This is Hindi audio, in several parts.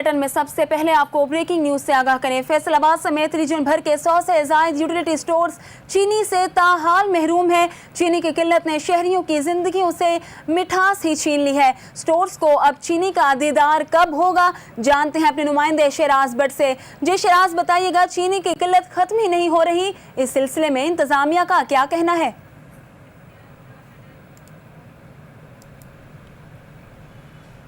बुलेटिन में सबसे पहले आपको ब्रेकिंग न्यूज से आगाह करें। फैसलाबाद समेत रीजन भर के 100 से ज्यादा यूटिलिटी स्टोर्स चीनी से ताहाल महरूम है। चीनी की किल्लत ने शहरियों की जिंदगियों से मिठास ही छीन ली है। स्टोर्स को अब चीनी का दीदार कब होगा, जानते हैं अपने नुमाइंदे शराज भट्ट से। जी शराज, बताइएगा, चीनी की किल्लत खत्म ही नहीं हो रही, इस सिलसिले में इंतजामिया का क्या कहना है?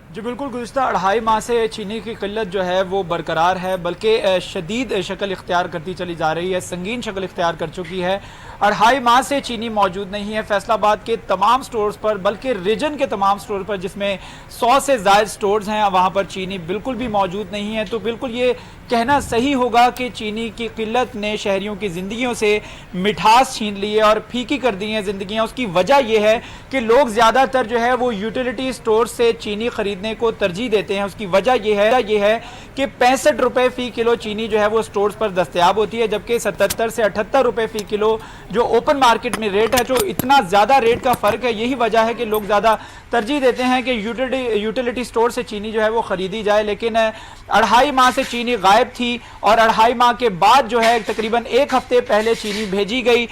जी बिल्कुल, गुज़िश्ता 2.5 माह से चीनी की किल्लत जो है वो बरकरार है, बल्कि शदीद शक्ल इख्तियार करती चली जा रही है, संगीन शक्ल इख्तियार कर चुकी है। 2.5 माह से चीनी मौजूद नहीं है फैसलाबाद के तमाम स्टोर्स पर, बल्कि रीजन के तमाम स्टोर पर, जिसमें 100 से ज़ायद स्टोर्स हैं, वहाँ पर चीनी बिल्कुल भी मौजूद नहीं है। तो बिल्कुल ये कहना सही होगा कि चीनी की किल्लत ने शहरियों की ज़िंदगियों से मिठास छीन ली है और फीकी कर दी हैं ज़िंदगियाँ। उसकी वजह यह है कि लोग ज़्यादातर जो है वो यूटिलिटी स्टोर से चीनी खरीदने को तरजीह देते हैं। उसकी वजह यह है कि 65 रुपये फ़ी किलो चीनी जो है वो स्टोर्स पर दस्तयाब होती है, जबकि 77 से 78 रुपये फ़ी किलो जो ओपन मार्केट में रेट है, जो इतना ज़्यादा रेट का फ़र्क है, यही वजह है कि लोग ज़्यादा तरजीह देते हैं कि यूटिलिटी स्टोर से चीनी जो है वो ख़रीदी जाए। लेकिन 2.5 माह से चीनी गायब थी और 2.5 माह के बाद जो है तकरीबन 1 हफ्ते पहले चीनी भेजी गई।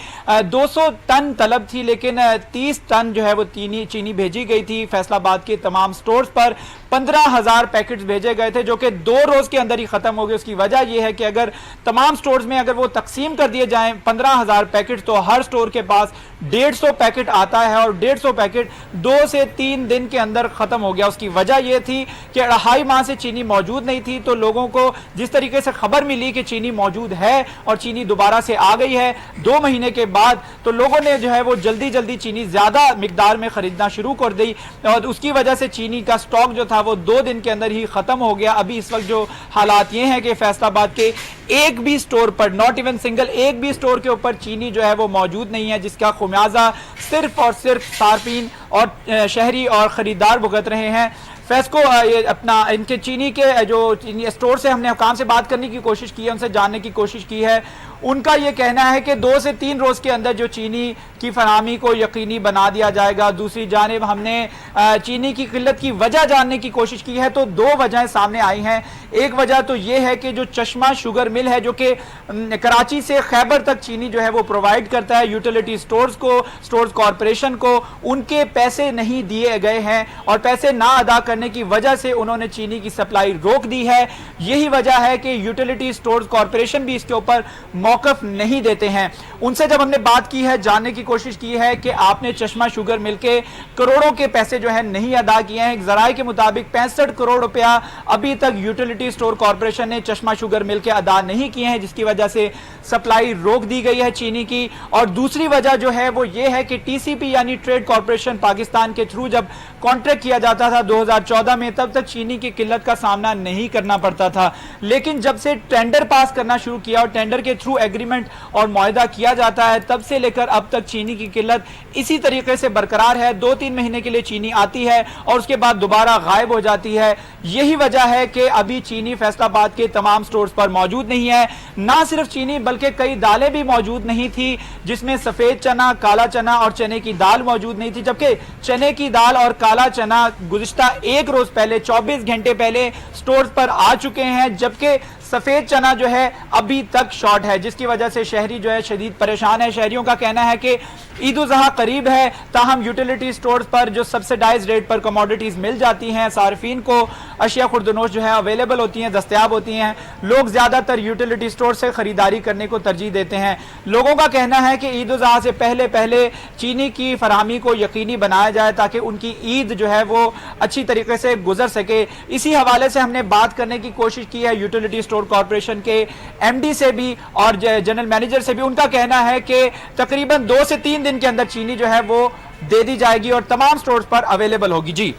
200 टन तलब थी, लेकिन 30 टन जो है वो चीनी भेजी गई थी फैसलाबाद के तमाम स्टोर्स पर। 15,000 पैकेट्स भेजे गए थे, जो कि 2 रोज़ के अंदर ही ख़त्म हो गए। उसकी वजह यह है कि अगर तमाम स्टोर्स में अगर वो तकसीम कर दिए जाएं 15,000 पैकेट, तो हर स्टोर के पास 150 पैकेट आता है और 150 पैकेट 2 से 3 दिन के अंदर ख़त्म हो गया। उसकी वजह यह थी कि 2.5 माह से चीनी मौजूद नहीं थी, तो लोगों को जिस तरीके से खबर मिली कि चीनी मौजूद है और चीनी दोबारा से आ गई है 2 महीने के बाद, तो लोगों ने जो है वो जल्दी जल्दी चीनी ज़्यादा मिकदार में ख़रीदना शुरू कर दी और उसकी वजह से चीनी का स्टॉक जो था वो 2 दिन के अंदर ही ख़त्म हो गया। अभी इस वक्त जो हालात ये हैं कि फैसलाबाद के एक भी स्टोर पर, नॉट इवन सिंगल, एक भी स्टोर के ऊपर चीनी जो है वो मौजूद नहीं है, जिसका खुमियाजा सिर्फ और सिर्फ सार्फिन और शहरी और ख़रीदार भुगत रहे हैं। फेस्को अपना इनके चीनी के जो चीनी स्टोर से हमने हुकाम से बात करने की कोशिश की है, उनसे जानने की कोशिश की है। उनका ये कहना है कि 2 से 3 रोज़ के अंदर जो चीनी की फराहमी को यकीनी बना दिया जाएगा। दूसरी जानिब हमने चीनी की किल्लत की वजह जानने की कोशिश की है, तो 2 वजहें सामने आई हैं। एक वजह तो ये है कि जो चश्मा शुगर मिल है, जो कि कराची से खैबर तक चीनी जो है वो प्रोवाइड करता है यूटिलिटी स्टोर्स कॉरपोरेशन को, उनके पैसे नहीं दिए गए हैं और पैसे ना अदा करने की वजह से उन्होंने चीनी की सप्लाई रोक दी है। यही वजह है कि यूटिलिटी स्टोर्स कॉरपोरेशन भी इसके ऊपर मौकफ नहीं देते हैं। उनसे जब हमने बात की है, जानने की कोशिश की है कि आपने चश्मा शुगर मिल के करोड़ों के पैसे जो है नहीं अदा किए हैं। एक जराये के मुताबिक 65 करोड़ रुपया अभी तक यूटिलिटी स्टोर कॉरपोरेशन ने चश्मा शुगर मिल के अदा नहीं किए हैं, जिसकी वजह से सप्लाई रोक दी गई है चीनी की। और दूसरी वजह जो है वो ये है कि टीसीपी यानी ट्रेड कॉरपोरेशन पाकिस्तान के थ्रू जब कॉन्ट्रैक्ट किया जाता था 2014 में, तब तक चीनी की किल्लत का सामना नहीं करना पड़ता था। लेकिन जब से टेंडर पास करना शुरू किया और टेंडर के थ्रू एग्रीमेंट और मुआहदा किया जाता है, तब से लेकर अब तक चीनी की किल्लत इसी तरीके से बरकरार है। 2-3 महीने के लिए चीनी आती है और उसके बाद दोबारा गायब हो जाती है। यही वजह है कि अभी चीनी फैसलाबाद के तमाम स्टोर्स पर मौजूद नहीं है। ना सिर्फ चीनी बल्कि कई दालें भी मौजूद नहीं थी, जिसमें सफेद चना, काला चना और चने की दाल मौजूद नहीं थी, जबकि चने की दाल और काला चना गुज़िश्ता 1 रोज पहले 24 घंटे पहले स्टोर्स पर आ चुके हैं, जबकि सफेद चना जो है अभी तक शॉर्ट है, जिसकी वजह से शहरी जो है शदीद परेशान है। शहरियों का कहना है कि ईद उल ज़ुहा करीब है, ताहम यूटिलिटी स्टोर्स पर जो सब्सिडाइज रेट पर कमोडिटीज़ मिल जाती हैं, सार्फिन को अशिया खुर्दनोश जो है अवेलेबल होती हैं, दस्तयाब होती हैं, लोग ज़्यादातर यूटिलिटी स्टोर से ख़रीदारी करने को तरजीह देते हैं। लोगों का कहना है कि ईद उल ज़ुहा से पहले पहले चीनी की फराहमी को यकीनी बनाया जाए ताकि उनकी ईद जो है वो अच्छी तरीके से गुजर सके। इसी हवाले से हमने बात करने की कोशिश की है यूटिलिटी स्टोर कॉरपोरेशन के एमडी से भी और जनरल मैनेजर से भी। उनका कहना है कि तकरीबन 2 से 3 दिन के अंदर चीनी जो है वो दे दी जाएगी और तमाम स्टोर्स पर अवेलेबल होगी।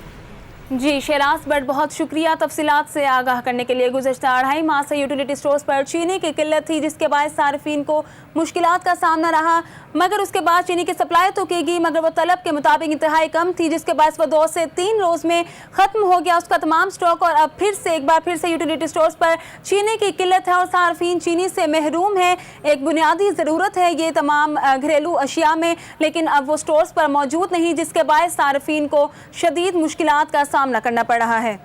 जी शराज भट्ट, बहुत शुक्रिया तफसीलात से आगाह करने के लिए। गुज़श्ता 2.5 माह से यूटिलिटी स्टोर्स पर चीनी की किल्लत थी, जिसके बाद सार्फिन को मुश्किलात का सामना रहा, मगर उसके बाद चीनी की सप्लाई तो की गई, मगर वो तलब के मुताबिक इंतहाई कम थी, जिसके बाद वो 2 से 3 रोज़ में ख़त्म हो गया उसका तमाम स्टॉक। और अब एक बार फिर से यूटिलिटी स्टोर्स पर चीनी की किल्लत है और सार्फिन चीनी से महरूम है। एक बुनियादी ज़रूरत है ये तमाम घरेलू अशिया में, लेकिन अब वो स्टोर्स पर मौजूद नहीं, जिसके बाद सार्फिन को शदीद मुश्किलात का सामना करना पड़ रहा है।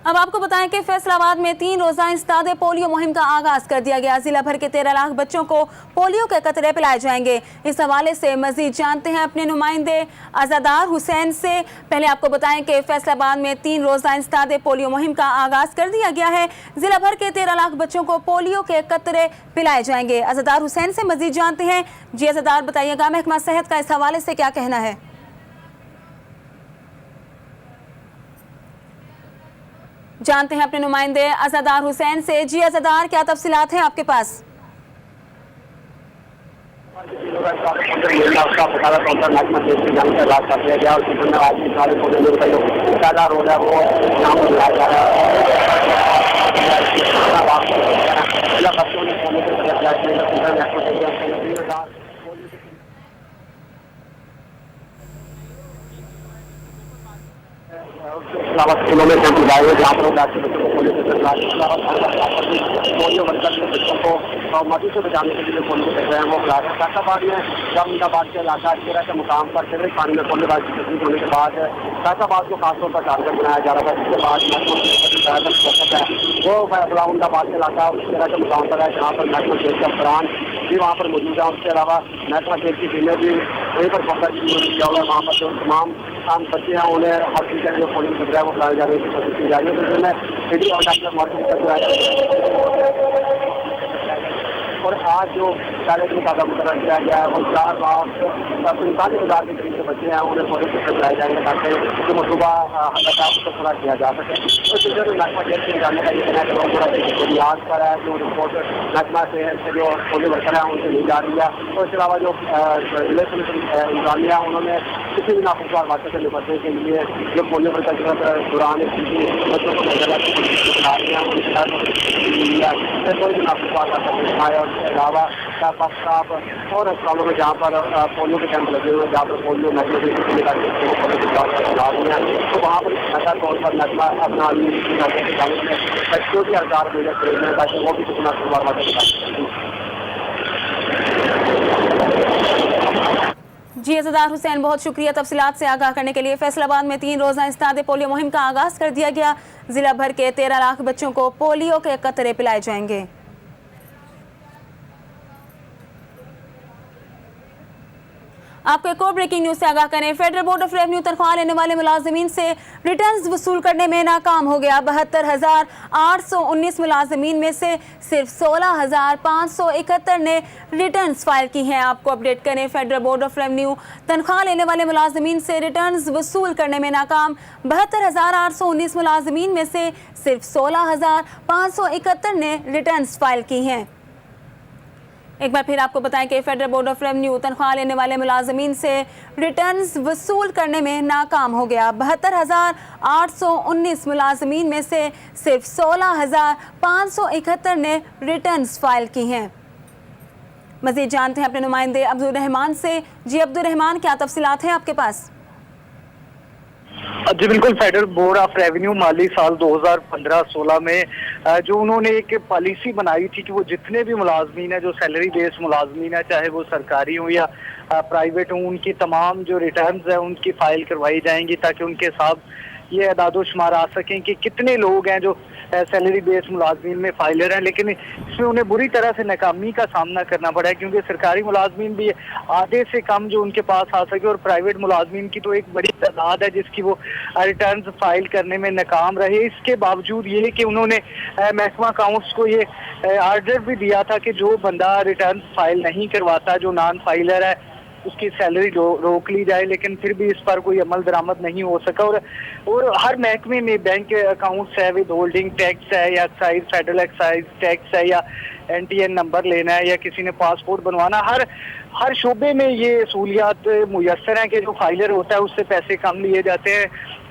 अब आपको बताएं कि फैसलाबाद में 3 रोजा इंसदाद पोलियो मुहिम का आगाज कर दिया गया। जिला भर के 13 लाख बच्चों को पोलियो के कतरे पिलाए जाएंगे। इस हवाले से मजीद जानते हैं अपने नुमाइंदे अज़ादार हुसैन से। पहले आपको बताएं कि फैसलाबाद में 3 रोजा इंसदाद पोलियो मुहिम का आगाज कर दिया गया है। जिला भर के 13 लाख बच्चों को पोलियो के कतरे पिलाए जाएंगे। अज़ादार हुसैन से मजीद जानते हैं। जी अज़ादार, बताइएगा महकमा सेहत का इस हवाले से क्या कहना है? जानते हैं अपने नुमाइंदे अज़ादार हुसैन से। जी अज़ादार, क्या तफसीलात हैं आपके पास? स्कूलों में कैंप लगाए हुए जहाँ पर बच्चों को पोलियो से पोलियो वर्कर के बच्चों को मधु से बचाने के लिए पोलियो कर रहे हैं वो खिला रहे हैं। फैसलाबाद में अहमदाबाद के इलाका तेरह के मुकाम पर सिविल पानी में पोलियो की तस्वीर होने के बाद फैसलाबाद को खासतौर पर टारगेट बनाया जा रहा था, जिसके बाद वो अहमदाबाद के इलाका तेरह के मुकाम पर है जहाँ पर नेशनल खेल के अफसरान भी वहाँ पर मौजूद है। उसके अलावा नेशनल खेल की टीमें भी वहीं पर पहुंचा किया हुआ है। वहाँ पर जो तमाम आम बच्चे हैं उन्हें हर चीज़ का जो पोलियो खतरा है वो खिलाए जाने की कोशिश की जा रही है। तो इसमें सीधी और डॉक्टर और आज जो पहले दिन का मुकर्रर किया गया है वो 4,45,000 के करीब के बच्चे हैं उन्हें पोलियो के खिलाए जाएंगे ताकि जो मतलूबा हड़ताल को थोड़ा किया जा सके। तो जो महकमा जेल से जानने का ये कहना है कि वो थोड़ा बुनियाद पर है जो रिपोर्ट महकमा से जो पोलियो वर्कर है उनसे ली जा रही है। और इसके अलावा जो जिले पुलिस इंतजामिया उन्होंने किसी भी नाखुशगवार वाक़े से निपटने के लिए जो पोलियो वर्कर के दौरान बच्चों को कोई भी नाखुशगवार वाक़ा है। और इसके अलावा साफ और अस्पतालों में जहाँ पर पोलियो के कैंप लगे हुए हैं, जहाँ पर पोलियो पोलियो की चला रही हैं, तो वहाँ पर ऐसा तौर पर महकमा अपना बच्चों की हड़ताल भेजा खरीदने ताकि वो भी किसी नाखुशगवार वाक़े बता सकें। जी अज़ादार हुसैन, बहुत शुक्रिया तफसीलात से आगाह करने के लिए। फैसलाबाद में 3 रोज़ा इंसदाद पोलियो मुहिम का आगाज़ कर दिया गया। जिला भर के 13 लाख बच्चों को पोलियो के कतरे पिलाए जाएंगे। आपको एक और ब्रेकिंग न्यूज से आगाह करें। फेडरल बोर्ड ऑफ रेवेन्यू तनख्वाह लेने वाले मुलाजमीन से रिटर्न्स वसूल करने में नाकाम हो गया। 72,819 मुलाजमीन में से सिर्फ 16,571 ने रिटर्न्स फाइल की हैं। आपको अपडेट करें, फेडरल बोर्ड ऑफ रेवेन्यू तनख्वाह लेने वाले मुलाजमीन से रिटर्न्स वसूल करने में नाकाम। 72,819 मुलाजमीन में से सिर्फ 16,571 ने रिटर्न्स फाइल की हैं। एक बार फिर आपको बताएं कि फेडरल बोर्ड ऑफ रेवेन्यू तनख्वाह लेने वाले मुलाजमीन से रिटर्न्स वसूल करने में नाकाम हो गया। 72,819 मुलाजमीन में से सिर्फ 16,571 ने रिटर्न्स फाइल की हैं। मजीद जानते हैं अपने नुमाइंदे अब्दुल रहमान से। जी अब्दुल रहमान, क्या तफसीलात हैं आपके पास? जी बिल्कुल, फेडरल बोर्ड ऑफ रेवेन्यू माली साल 2015-16 में जो उन्होंने एक पॉलिसी बनाई थी कि वो जितने भी मुलाजमीन है, जो सैलरी बेस्ड मुलाजमीन है, चाहे वो सरकारी हो या प्राइवेट हो, उनकी तमाम जो रिटर्न्स है उनकी फाइल करवाई जाएंगी ताकि उनके साथ ये अदादो शुमार आ सकें कि कितने लोग हैं जो सैलरी बेस्ड मुलाजमीन में फाइलर हैं। लेकिन इसमें उन्हें बुरी तरह से नाकामी का सामना करना पड़ा है क्योंकि सरकारी मुलाजमीन भी आधे से कम जो उनके पास आ सके और प्राइवेट मुलाजमीन की तो एक बड़ी तादाद है जिसकी वो रिटर्न्स फाइल करने में नाकाम रहे। इसके बावजूद ये कि उन्होंने महकमा अकाउंट्स को ये आर्डर भी दिया था कि जो बंदा रिटर्न फाइल नहीं करवाता, जो नॉन फाइलर है, उसकी सैलरी रोक ली जाए। लेकिन फिर भी इस पर कोई अमल दरामद नहीं हो सका। और हर महकमे में बैंक अकाउंट्स है, विद होल्डिंग टैक्स है या एक्साइज, फेडरल एक्साइज टैक्स है या NTN नंबर लेना है या किसी ने पासपोर्ट बनवाना, हर शोबे में ये सहूलियात मुयसर हैं कि जो फाइलर होता है उससे पैसे कम लिए जाते हैं,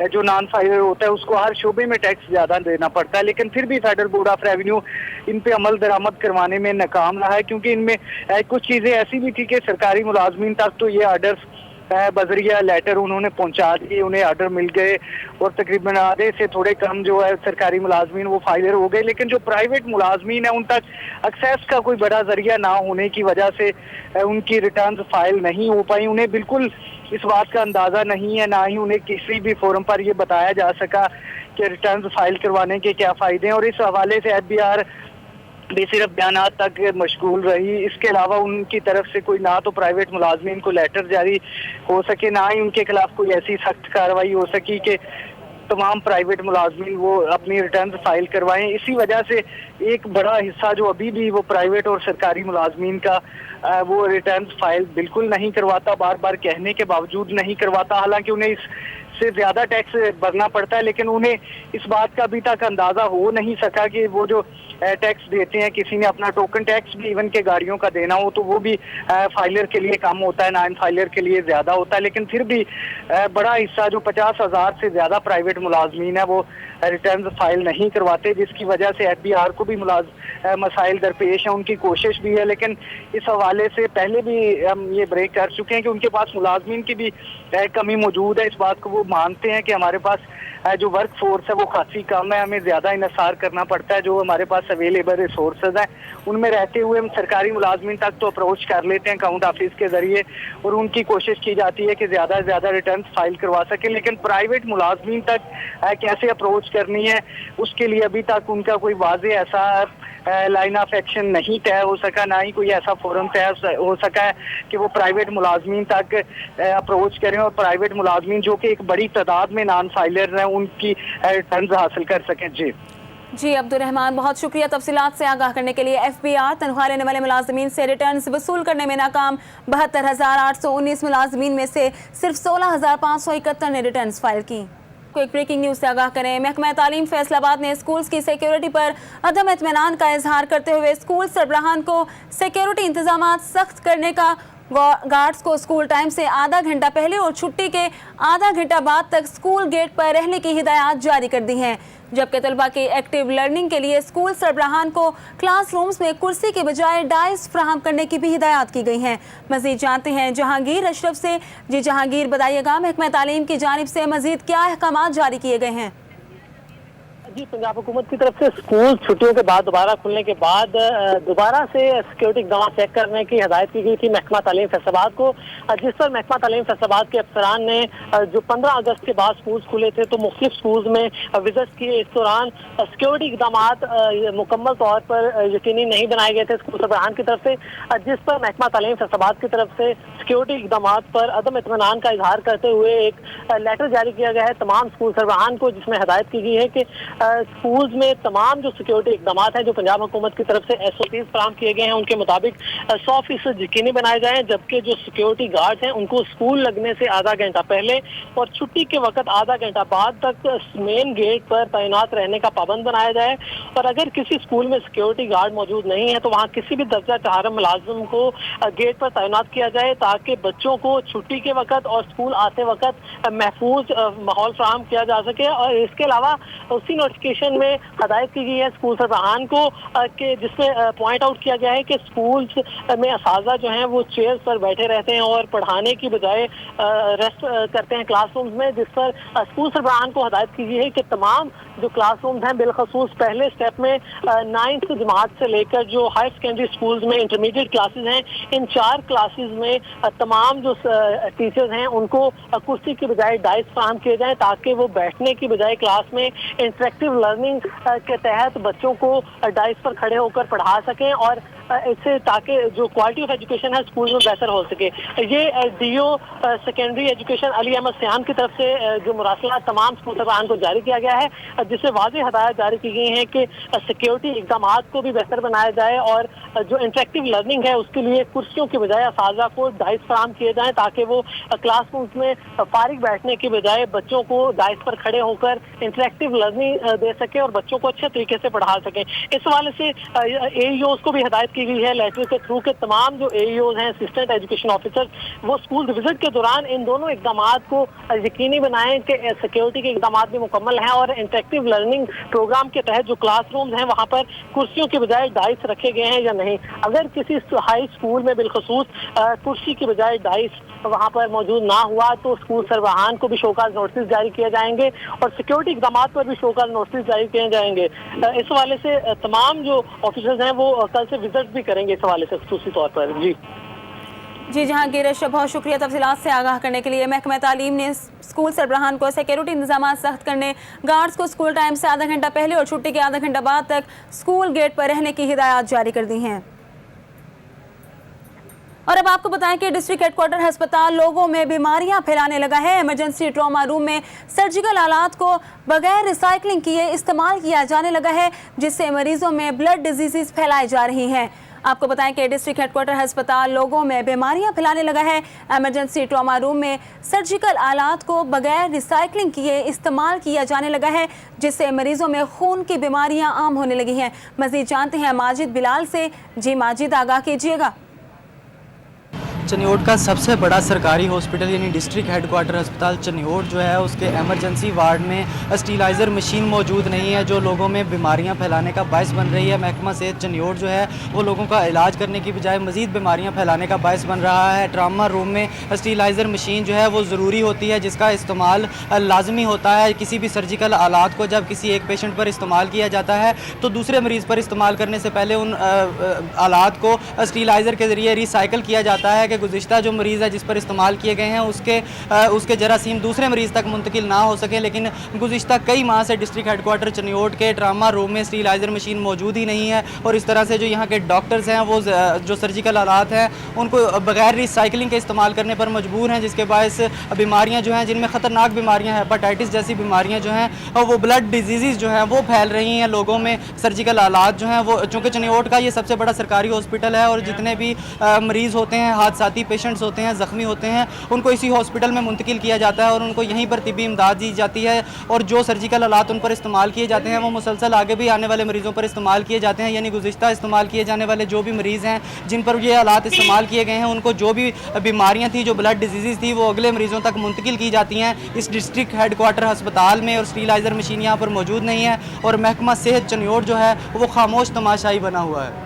जो नॉन फाइलर होता है उसको हर शोबे में टैक्स ज़्यादा देना पड़ता है। लेकिन फिर भी federal board of revenue in पे अमल दरामद करवाने में नाकाम रहा है क्योंकि इनमें कुछ चीज़ें ऐसी भी थी कि सरकारी मुलाजमीन तक तो ये ऑर्डर्स बजरिया लेटर उन्होंने पहुंचा दिए, उन्हें ऑर्डर मिल गए और तकरीबन आधे से थोड़े कम जो है सरकारी मुलाजमीन वो फाइलर हो गए। लेकिन जो प्राइवेट मुलाजमीन है उन तक एक्सेस का कोई बड़ा जरिया ना होने की वजह से उनकी रिटर्न्स फाइल नहीं हो पाई। उन्हें बिल्कुल इस बात का अंदाज़ा नहीं है, ना ही उन्हें किसी भी फोरम पर यह बताया जा सका के रिटर्न फाइल करवाने के क्या फ़ायदे हैं, और इस हवाले से FBR भी सिर्फ बयानात तक मशगूल रही। इसके अलावा उनकी तरफ से कोई ना तो प्राइवेट मुलाजमीन को लेटर जारी हो सके, ना ही उनके खिलाफ कोई ऐसी सख्त कार्रवाई हो सकी कि तमाम प्राइवेट मुलाजमीन वो अपनी रिटर्न फाइल करवाएं। इसी वजह से एक बड़ा हिस्सा जो अभी भी वो प्राइवेट और सरकारी मुलाजमीन का वो रिटर्न फाइल बिल्कुल नहीं करवाता, बार बार कहने के बावजूद नहीं करवाता। हालांकि उन्हें इससे ज़्यादा टैक्स भरना पड़ता है, लेकिन उन्हें इस बात का अभी तक अंदाज़ा हो नहीं सका कि वो जो टैक्स देते हैं, किसी ने अपना टोकन टैक्स भी इवन के गाड़ियों का देना हो तो वो भी फाइलर के लिए कम होता है, नॉन फाइलर के लिए ज़्यादा होता है। लेकिन फिर भी बड़ा हिस्सा जो 50,000 से ज़्यादा प्राइवेट मुलाजमीन है वो रिटर्न फाइल नहीं करवाते, जिसकी वजह से FBR को भी मसाइल दरपेश हैं। उनकी कोशिश भी है, लेकिन इस हवाले से पहले भी हम ये ब्रेक कर चुके हैं कि उनके पास मुलाजमीन की भी कमी मौजूद है। इस बात को वो मानते हैं कि हमारे पास जो वर्क फोर्स है वो काफ़ी कम है, हमें ज़्यादा इन्हिसार करना पड़ता है। जो हमारे पास अवेलेबल रिसोर्सेज हैं उनमें रहते हुए हम सरकारी मुलाजमीन तक तो अप्रोच कर लेते हैं अकाउंट ऑफिस के ज़रिए, और उनकी कोशिश की जाती है कि ज़्यादा से ज़्यादा रिटर्न फाइल करवा सकें। लेकिन प्राइवेट मुलाजमीन तक कैसे अप्रोच करनी है उसके लिए अभी तक उनका कोई वाज़े ऐसा लाइन ऑफ एक्शन नहीं तय हो सका, ना ही कोई ऐसा फोरम तय हो सका है कि वो प्राइवेट मुलाजमीन तक अप्रोच करें और प्राइवेट मुलाजमीन जो कि एक बड़ी तादाद में नॉन फाइलर हैं उनकी रिटर्न हासिल कर सकें। जी अब्दुल रहमान, बहुत शुक्रिया तफसीलात से आगाह करने के लिए। FBR तनख्वाह लेने वाले मुलाजमीन से रिटर्न वसूल करने में नाकाम। 72,819 मुलाजमीन में से सिर्फ 16,571 ने रिटर्न फाइल की। एक ब्रेकिंग न्यूज से आगाह करें। महकमा तालीम फैसलाबाद ने स्कूल्स की सिक्योरिटी पर अदम इत्मीनान का इजहार करते हुए स्कूल सरबराहान को सिक्योरिटी इंतजाम सख्त करने का, गार्ड्स को स्कूल टाइम से आधा घंटा पहले और छुट्टी के आधा घंटा बाद तक स्कूल गेट पर रहने की हिदायत जारी कर दी हैं। जबकि तलबा की एक्टिव लर्निंग के लिए स्कूल सरबराहान को क्लासरूम्स में कुर्सी के बजाय डाइस फ्राहम करने की भी हिदायत की गई हैं। मजीद जानते हैं जहांगीर अशरफ से। जी जहांगीर, बताइएगा महकमा तालीम की जानिब से मजीद क्या अहकाम जारी किए गए हैं? जी, पंजाब हुकूमत की तरफ से स्कूल छुट्टियों के बाद दोबारा खुलने के बाद दोबारा से सिक्योरिटी इक़दाम चेक करने की हिदायत की गई थी महकमा तालीम फैसलाबाद को, जिस पर महकमा तालीम फैसलाबाद के अफसरान ने जो 15 अगस्त के बाद स्कूल खुले थे तो मुख्तलिफ स्कूल्स में विजिट किए। इस दौरान सिक्योरिटी इक़दाम मुकम्मल तौर पर यकीनी नहीं बनाए गए थे स्कूल सरबराहान की तरफ से, जिस पर महकमा तालीम फैसलाबाद की तरफ से सिक्योरिटी इक़दाम पर अदम इत्मीनान का इजहार करते हुए एक लेटर जारी किया गया है तमाम स्कूल सरबराहान को, जिसमें हिदायत की गई है कि स्कूल्स में तमाम जो सिक्योरिटी इकदाम हैं जो पंजाब हुकूमत की तरफ से SOPs फराहम किए गए हैं उनके मुताबिक 100% यकीनी बनाए जाएं, जबकि जो सिक्योरिटी गार्ड्स हैं उनको स्कूल लगने से आधा घंटा पहले और छुट्टी के वक्त आधा घंटा बाद तक मेन गेट पर तैनात रहने का पाबंद बनाया जाए। और अगर किसी स्कूल में सिक्योरिटी गार्ड मौजूद नहीं है तो वहाँ किसी भी दर्जा चार मुलाजिम को गेट पर तैनात किया जाए, ताकि बच्चों को छुट्टी के वक्त और स्कूल आते वक्त महफूज माहौल फराहम किया जा सके। और इसके अलावा उसी नोटिफिकेशन में हदायत की गई है स्कूल सरबराहान को कि जिसमें पॉइंट आउट किया गया है कि स्कूल्स में असातिज़ा जो हैं वो चेयर्स पर बैठे रहते हैं और पढ़ाने की बजाय रेस्ट करते हैं क्लासरूम्स में, जिस पर स्कूल सरबराहान को हदायत की गई है कि तमाम जो क्लासरूम्स हैं बिलखसूस पहले स्टेप में 9th जमात से लेकर जो हायर सेकेंडरी स्कूल्स में इंटरमीडिएट क्लासेस हैं, इन 4 क्लासेस में तमाम जो टीचर्स हैं उनको कुर्सी की बजाय डाइस फराहम किए जाएँ, ताकि वो बैठने की बजाय क्लास में इंटरेक्टिव लर्निंग के तहत बच्चों को डाइस पर खड़े होकर पढ़ा सकें और इससे ताकि जो क्वालिटी ऑफ एजुकेशन है स्कूल में बेहतर हो सके। ये DO secondary education Ali Ahmad Siyan की तरफ से जो मुरासला तमाम स्कूल सरबराहान को जारी किया गया है, जिससे वाज़ेह हदायत जारी की गई हैं कि सिक्योरिटी इक़दाम को भी बेहतर बनाया जाए और जो इंटरेक्टिव लर्निंग है उसके लिए कुर्सियों की बजाय असातिज़ा को डाइस फराहम किए जाएँ, ताकि वो क्लासरूम्स में फारिग बैठने की बजाय बच्चों को डाइस पर खड़े होकर इंटरेक्टिव लर्निंग दे सके और बच्चों को अच्छे तरीके से पढ़ा सकें। इस हवाले से AEOs को भी हदायत की गई है लेटर के थ्रू के तमाम जो AEOs हैं असिस्टेंट एजुकेशन ऑफिसर वो स्कूल विजिट के दौरान इन दोनों इकदाम को यकीनी बनाएं कि सिक्योरिटी के इकदाम भी मुकम्मल हैं और इंटरेक्टिव लर्निंग प्रोग्राम के तहत जो क्लासरूम्स हैं वहाँ पर कुर्सियों के बजाय डाइस रखे गए हैं या नहीं। अगर किसी हाई स्कूल में बिलखसूस कुर्सी की बजाय डाइस वहाँ पर मौजूद ना हुआ तो स्कूल सरबराहान को भी शोकाज नोटिस जारी किए जाएंगे और सिक्योरिटी इकदाम पर भी शोकाज नोटिस जारी किए जाएंगे। इस हवाले से तमाम जो ऑफिसर्स हैं वो कल से विजिट भी करेंगे इस हवाले से खसूसी तौर पर। जी जहांगीर, बहुत शुक्रिया तफसीलात से आगाह करने के लिए। महकमा तालीम ने स्कूल सरबराहान को सिक्योरिटी इंतजाम सख्त करने, गार्ड्स को स्कूल टाइम से आधा घंटा पहले और छुट्टी के आधा घंटा बाद तक स्कूल गेट पर रहने की हिदायत जारी कर दी हैं। और अब आपको बताएं कि डिस्ट्रिक्ट हेडक्वार्टर अस्पताल लोगों में बीमारियां फैलाने लगा है। इमरजेंसी ट्रॉमा रूम में सर्जिकल आलात को बगैर रिसाइकलिंग किए इस्तेमाल किया जाने लगा है, जिससे मरीजों में ब्लड डिजीज़ फैलाई जा रही हैं। आपको बताएं कि डिस्ट्रिक्ट हेडक्वार्टर अस्पताल लोगों में बीमारियां फैलाने लगा है। इमरजेंसी ट्रॉमा रूम में सर्जिकल आलात को बगैर रिसाइकलिंग किए इस्तेमाल किया जाने लगा है, जिससे मरीजों में खून की बीमारियां आम होने लगी हैं। मज़ीद जानते हैं माजिद बिलाल से। जी माजिद, आगाह कीजिएगा। चनियोट का सबसे बड़ा सरकारी हॉस्पिटल यानी डिस्ट्रिक्ट हेडक्वार्टर अस्पताल चनियोट जो है, उसके एमरजेंसी वार्ड में स्टीलाइज़र मशीन मौजूद नहीं है, जो लोगों में बीमारियां फैलाने का बायस बन रही है। महकमा सेहत चनियोट जो है वो लोगों का इलाज करने की बजाय मज़ीद बीमारियां फैलाने का बायस बन रहा है। ट्रामा रूम में स्टीलाइज़र मशीन जो है वो ज़रूरी होती है, जिसका इस्तेमाल लाजमी होता है। किसी भी सर्जिकल आलात को जब किसी एक पेशेंट पर इस्तेमाल किया जाता है तो दूसरे मरीज़ पर इस्तेमाल करने से पहले उन आलात को स्टीलाइज़र के ज़रिए रिसाइकिल किया जाता है कि गुज़िश्ता जो मरीज़ है जिस पर इस्तेमाल किए गए हैं उसके जरासीम दूसरे मरीज़ तक मुंतकिल ना हो सके। लेकिन गुज़िश्ता कई माह से डिस्ट्रिक्ट हेडक्वार्टर चनियोट के ट्रामा रूम में स्टीलाइज़र मशीन मौजूद ही नहीं है, और इस तरह से जो यहाँ के डॉक्टर्स हैं वो जो सर्जिकल आलात हैं उनको बगैर रिसाइकलिंग के इस्तेमाल करने पर मजबूर हैं, जिसके बायस बीमारियाँ जो हैं, जिनमें ख़तरनाक बीमारियाँ, हेपाटाइटिस जैसी बीमारियाँ जो हैं और वो ब्लड डिजीज़ जो हैं वो फैल रही हैं लोगों में। सर्जिकल आलात जो हैं वो, चूँकि चनियोट का ये सबसे बड़ा सरकारी हॉस्पिटल है और जितने भी मरीज़ होते हैं, हादसाती पेशेंट्स होते हैं, ज़ख्मी होते हैं, उनको इसी हॉस्पिटल में मुंतकिल किया जाता है और उनको यहीं पर तिब्बी इमदाद दी जाती है। और जो सर्जिकल आलात उन पर इस्तेमाल किए जाते हैं वो मुसलसल आगे भी आने वाले मरीज़ों पर इस्तेमाल किए जाते हैं। यानी गुज़िश्ता इस्तेमाल किए जाने वाले जो भी मरीज़ हैं जिन पर ये आलात इस्तेमाल किए गए हैं, उनको जो भी बीमारियाँ थी, जो ब्लड डिजीज़ थी, वो अगले मरीज़ों तक मुंतकिल की जाती हैं। इस डिस्ट्रिक्ट हेडक्वार्टर अस्पताल में और स्टीलाइज़र मशीन यहाँ पर मौजूद नहीं है और महकमा सेहत चनियोट जो है वो खामोश तमाशाई बना हुआ है।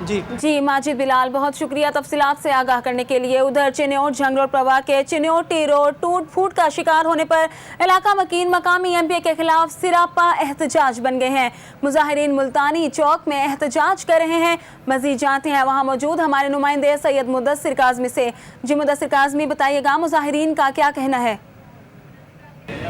जी माजिद बिलाल, बहुत शुक्रिया तफसीलात से आगाह करने के लिए। उधर चिन्योट झंगरोड प्रवाह के चिन्योटी रोड टूट फूट का शिकार होने पर इलाका मकीन मकामी एमपी के खिलाफ सिरापा एहतजाज बन गए हैं। मुजाहिरीन मुल्तानी चौक में एहतजाज कर रहे हैं। मजीद जानते हैं वहाँ मौजूद हमारे नुमाइंदे सैयद मुदस्सिर काज़मी से। जी मुदस्सिर काज़मी, बताइएगा मुजाहिरीन का क्या कहना है?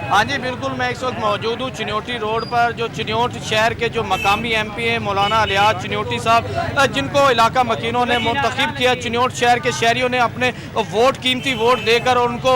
हाँ जी बिल्कुल, मैं इस वक्त मौजूद हूँ चिन्योटी रोड पर। जो चिन्योट शहर के जो मकामी एमपी हैं मौलाना अलियाज चिन्योटी साहब, जिनको इलाका मकीनों ने मुंतखब किया, चिन्योट शहर के शहरियों ने अपने वोट, कीमती वोट देकर उनको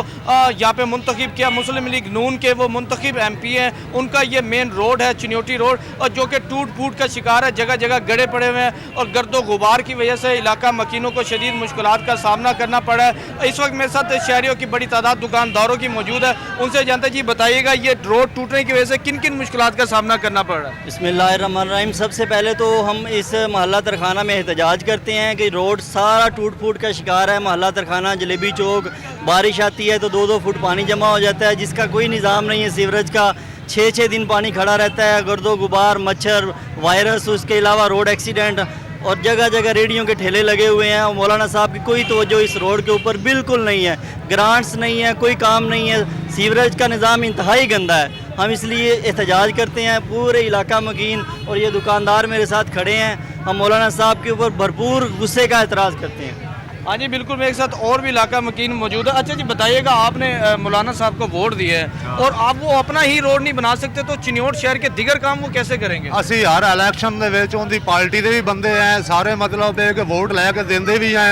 यहाँ पे मुंतखब किया। मुस्लिम लीग नून के वो मुंतखब एमपी हैं, उनका ये मेन रोड है चिन्योटी रोड, और जो कि टूट फूट का शिकार है, जगह जगह गड्ढे पड़े हुए हैं और गर्दो गुबार की वजह से इलाका मकीनों को शदीद मुश्किलात का सामना करना पड़ा है। इस वक्त मेरे साथ शहरियों की बड़ी तादाद दुकानदारों की मौजूद है, उनसे जानते जी बताइएगा ये रोड टूटने की वजह से किन किन मुश्किलात का सामना करना पड़ रहा है? बिस्मिल्लाहिर्रहमानिर्रहीम। सबसे पहले तो हम इस मोहल्ला तरखाना में एहतजाज करते हैं कि रोड सारा टूट फूट का शिकार है। मोहल्ला तरखाना, जलेबी चौक, बारिश आती है तो 2-2 फुट पानी जमा हो जाता है, जिसका कोई निज़ाम नहीं है। सीवरेज का 6-6 दिन पानी खड़ा रहता है, गर्दो गुबार, मच्छर, वायरस, उसके अलावा रोड एक्सीडेंट और जगह जगह रेडियो के ठेले लगे हुए हैं। और मौलाना साहब की कोई तवज्जो इस रोड के ऊपर बिल्कुल नहीं है। ग्रांट्स नहीं है, कोई काम नहीं है, सीवरेज का निज़ाम इंतहाई गंदा है। हम इसलिए एहतजाज करते हैं, पूरे इलाका मकीन और ये दुकानदार मेरे साथ खड़े हैं। हम मौलाना साहब के ऊपर भरपूर गुस्से का एतराज़ करते हैं। हाँ जी बिल्कुल, मेरे साथ और भी इलाका मकीन मौजूद है। अच्छा जी बताइएगा, आपने मौलाना साहब को वोट दिया है और आप वो अपना ही रोड नहीं बना सकते तो चिन्योट शहर के दिगर काम वो कैसे करेंगे? ਅਸੀਂ ਹਰ ਇਲੈਕਸ਼ਨ ਦੇ ਵਿੱਚ ਉਹਦੀ ਪਾਰਟੀ ਦੇ ਵੀ ਬੰਦੇ ਆ, ਸਾਰੇ ਮਤਲਬ ਦੇ ਕੇ ਵੋਟ ਲੈ ਕੇ ਦਿੰਦੇ ਵੀ ਆ।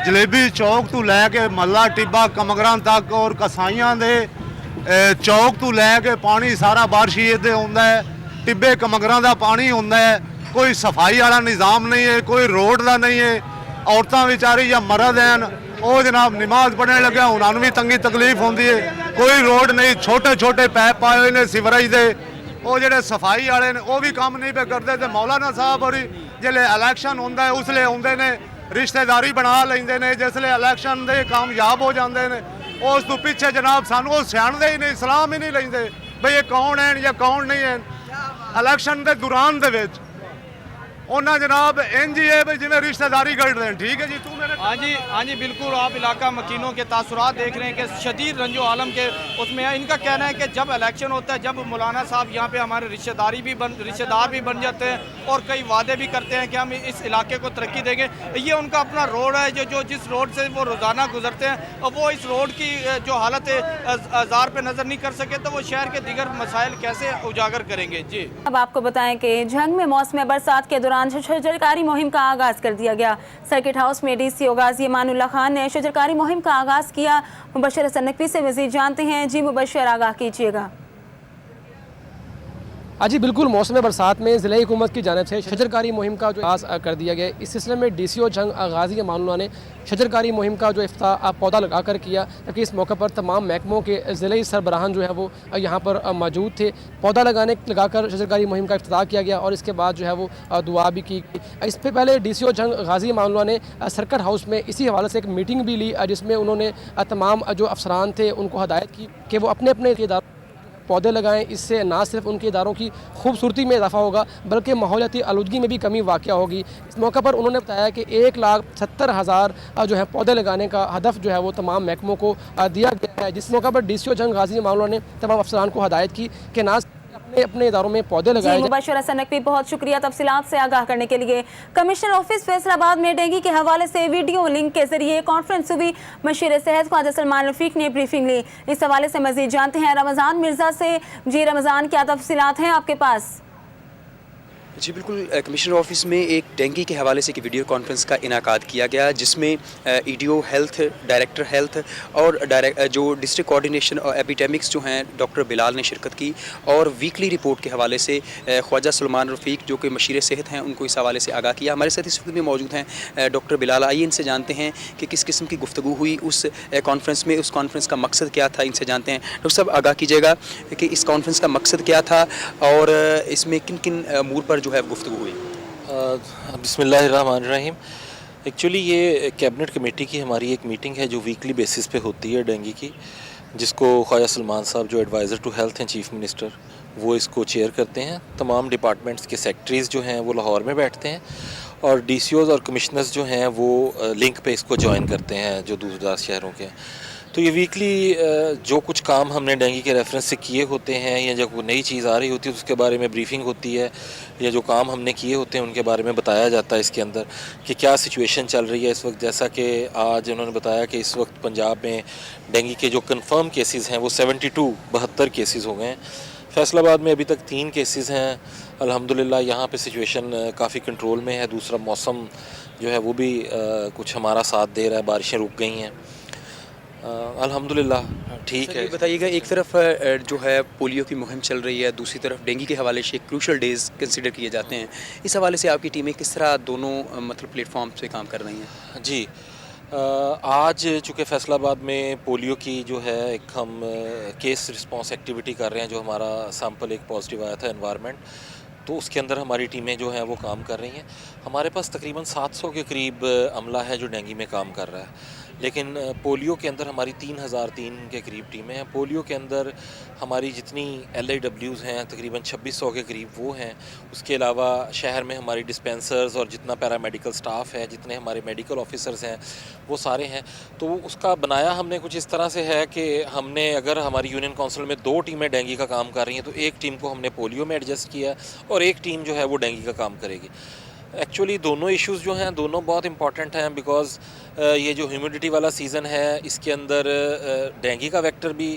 ਜਲੇਬੀ ਚੌਕ ਤੋਂ ਲੈ ਕੇ ਮੱਲਾ ਟਿੱਬਾ ਕਮਗਰਾਂ ਤੱਕ ਔਰ ਕਸਾਈਆਂ ਦੇ ਚੌਕ ਤੋਂ ਲੈ ਕੇ ਪਾਣੀ ਸਾਰਾ ਬਾਰਿਸ਼ੀ ਇੱਥੇ ਹੁੰਦਾ ਹੈ। ਟਿੱਬੇ ਕਮਗਰਾਂ ਦਾ ਪਾਣੀ ਹੁੰਦਾ ਹੈ। ਕੋਈ ਸਫਾਈ ਵਾਲਾ ਨਿਜ਼ਾਮ ਨਹੀਂ ਹੈ, ਕੋਈ ਰੋਡ ਦਾ ਨਹੀਂ ਹੈ। औरतां बेचारी या मरद हैं वो जनाब नमाज पढ़ने लगे, उन्होंने भी तंगी तकलीफ होती है। कोई रोड नहीं, छोटे छोटे पैप पाए हुए ने सीवरेज के, वो जो सफाई वाले ने वो भी काम नहीं पे करते। तो मौलाना साहब और जिसले इलैक्शन होंगे उसले आते ने रिश्तेदारी बना लेंगे ने, जिसले इलैक्शन दे कामयाब हो जाते हैं उस तो पिछे जनाब सानू सियाणदे ही नहीं, सलाम ही नहीं लेंगे भाई ये कौन है या कौन नहीं है। इलैक्शन के दौरान दे विच ਉਹਨਾਂ जनाब इंज ही है भाई जिन्हें रिश्तेदारी कर रहे हैं। ठीक है जी, तू मेरे हाँ जी बिल्कुल, आप इलाका मकीनों के तासुरात देख रहे हैं कि शदीद रंजो आलम के उसमें है। इनका कहना है कि जब इलेक्शन होता है, जब मौलाना साहब यहाँ पे हमारे रिश्तेदार भी बन जाते हैं और कई वादे भी करते हैं कि हम इस इलाके को तरक्की देंगे। ये उनका अपना रोड है जो जिस रोड से वो रोज़ाना गुजरते हैं, और वो इस रोड की जो हालत आज़ार पे नज़र नहीं कर सके तो वो शहर के दीगर मसाइल कैसे उजागर करेंगे। जी अब आपको बताएं कि झंग में मौसम बरसात के दौरान शजरकारी मुहिम का आगाज़ कर दिया गया। सर्किट हाउस में डीसी गाजी अमानुल्लाह खान ने शजरकारी मुहिम का आगाज़ किया। मुबशर हसन नकवी से मज़ीद जानते हैं। जी मुबशर, आगाह कीजिएगा। जी बिल्कुल, मौसम बरसात में ज़िला हुकूमत की जानिब से शजरकारी मुहिम का जो आगाज़ कर दिया गया। इस सिलसिले में DCO झंग गाजी अमानुल्लाह ने शजरकारी मुहिम का जो इफ्ताह पौधा लगा कर किया, ताकि इस मौके पर तमाम महकमों के ज़िले सरबराहान जो है वो यहाँ पर मौजूद थे। पौधा लगाकर शजरकारी मुहिम का इफ्तिताह किया गया और इसके बाद जो है वो दुआ भी की गई। इससे पहले DCO झंग गाजी अमानुल्लाह ने सर्किट हाउस में इसी हवाले से एक मीटिंग भी ली, जिसमें उन्होंने तमाम जो अफसरान थे उनको हदायत की कि वो अपने अपने इदारों पौधे लगाएं। इससे ना सिर्फ उनके इदारों की खूबसूरती में इजाफा होगा बल्कि माहौलियाती आलूदगी में भी कमी वाक़या होगी। इस मौके पर उन्होंने बताया कि 1,70,000 जो है पौधे लगाने का हदफ जो है वो तमाम महकमों को दिया गया है। जिस मौके पर DCO झंग गाजी अमानुल्लाह ने तमाम अफसरान को हदायत की कि ना अपने इदारों में पौधे लगाए। मुबशर हसन नकवी, बहुत शुक्रिया तफसीलात से आगाह करने के लिए। कमिश्नर ऑफिस फैसलाबाद में डेंगू के हवाले से वीडियो लिंक के जरिए कॉन्फ्रेंस हुई। मशीर सेहत ख्वाजा सलमान रफीक ने ब्रीफिंग ली। इस हवाले से मजीद जानते हैं रमज़ान मिर्ज़ा से। जी रमज़ान, क्या तफसीलात हैं आपके पास? जी बिल्कुल, कमिश्नर ऑफिस में एक डेंगू के हवाले से एक वीडियो कॉन्फ्रेंस का इनाकाद किया गया, जिसमें EDO हेल्थ, डायरेक्टर हेल्थ और जो डिस्ट्रिक्ट कोऑर्डिनेशन और एपिडेमिक्स जो हैं डॉक्टर बिलाल ने शिरकत की। और वीकली रिपोर्ट के हवाले से ख्वाजा सलमान रफ़ीक जो कि मशीर सेहत हैं उनको इस हवाले से आगाह किया। हमारे साथ इस वक्त में मौजूद हैं डॉक्टर बिलाल। आइए इनसे जानते हैं कि किस किस्म की गुफ्तगू हुई उस कॉन्फ्रेंस में, उस कॉन्फ्रेंस का मकसद क्या था। इनसे जानते हैं। डॉक्टर साहब, आगाह कीजिएगा कि इस कॉन्फ्रेंस का मकसद क्या था और इसमें किन किन अमूर पर जो है गुफ्तगू हुई। बिस्मिल्लाहिर्रहमानिर्रहीम। एक्चुअली ये कैबिनेट कमेटी की हमारी एक मीटिंग है जो वीकली बेसिस पे होती है डेंगू की, जिसको ख्वाजा सलमान साहब जो एडवाइज़र टू हेल्थ हैं चीफ मिनिस्टर, वो इसको चेयर करते हैं। तमाम डिपार्टमेंट्स के सेक्रेटरीज़ जो हैं वो लाहौर में बैठते हैं और DCOs और कमिश्नर्स जो हैं वो लिंक पे इसको ज्वाइन करते हैं जो दूरदराज शहरों के। तो ये वीकली जो कुछ काम हमने डेंगू के रेफरेंस से किए होते हैं या जब कोई नई चीज़ आ रही होती है तो उसके बारे में ब्रीफिंग होती है, या जो काम हमने किए होते हैं उनके बारे में बताया जाता है इसके अंदर कि क्या सिचुएशन चल रही है इस वक्त। जैसा कि आज उन्होंने बताया कि इस वक्त पंजाब में डेंगू के जो कंफर्म केसेस हैं वो 72 केसेस हो गए हैं। फैसलाबाद में अभी तक 3 केसेस हैं। अल्हम्दुलिल्लाह यहाँ पे सिचुएशन काफ़ी कंट्रोल में है। दूसरा, मौसम जो है वो भी कुछ हमारा साथ दे रहा है, बारिशें रुक गई हैं अल्हम्दुलिल्लाह, ठीक है। बताइएगा, एक तरफ जो है पोलियो की मुहिम चल रही है, दूसरी तरफ डेंगू के हवाले से क्रूशल डेज़ कंसिडर किए जाते हैं। इस हवाले से आपकी टीमें किस तरह दोनों मतलब प्लेटफॉर्म पे काम कर रही हैं? जी, आज चूँकि फैसलाबाद में पोलियो की जो है एक हम केस रिस्पॉन्स एक्टिविटी कर रहे हैं, जो हमारा सैंपल एक पॉजिटिव आया था एनवायरनमेंट, तो उसके अंदर हमारी टीमें जो हैं वो काम कर रही हैं। हमारे पास तकरीबन 700 के करीब अमला है जो डेंगू में काम कर रहा है। लेकिन पोलियो के अंदर हमारी 3003 के करीब टीमें हैं। पोलियो के अंदर हमारी जितनी LIWs हैं तकरीबन 2600 के करीब वो हैं। उसके अलावा शहर में हमारी डिस्पेंसर्स और जितना पैरामेडिकल स्टाफ है, जितने हमारे मेडिकल ऑफिसर्स हैं, वो सारे हैं। तो उसका बनाया हमने कुछ इस तरह से है कि हमने, अगर हमारी यूनियन काउंसिल में 2 टीमें डेंगू का काम कर रही हैं तो एक टीम को हमने पोलियो में एडजस्ट किया और एक टीम जो है वो डेंगू का काम करेगी। एक्चुअली दोनों इश्यूज़ जो हैं दोनों बहुत इंपॉर्टेंट हैं, बिकॉज़ ये जो ह्यूमिडिटी वाला सीज़न है इसके अंदर डेंगू का वेक्टर भी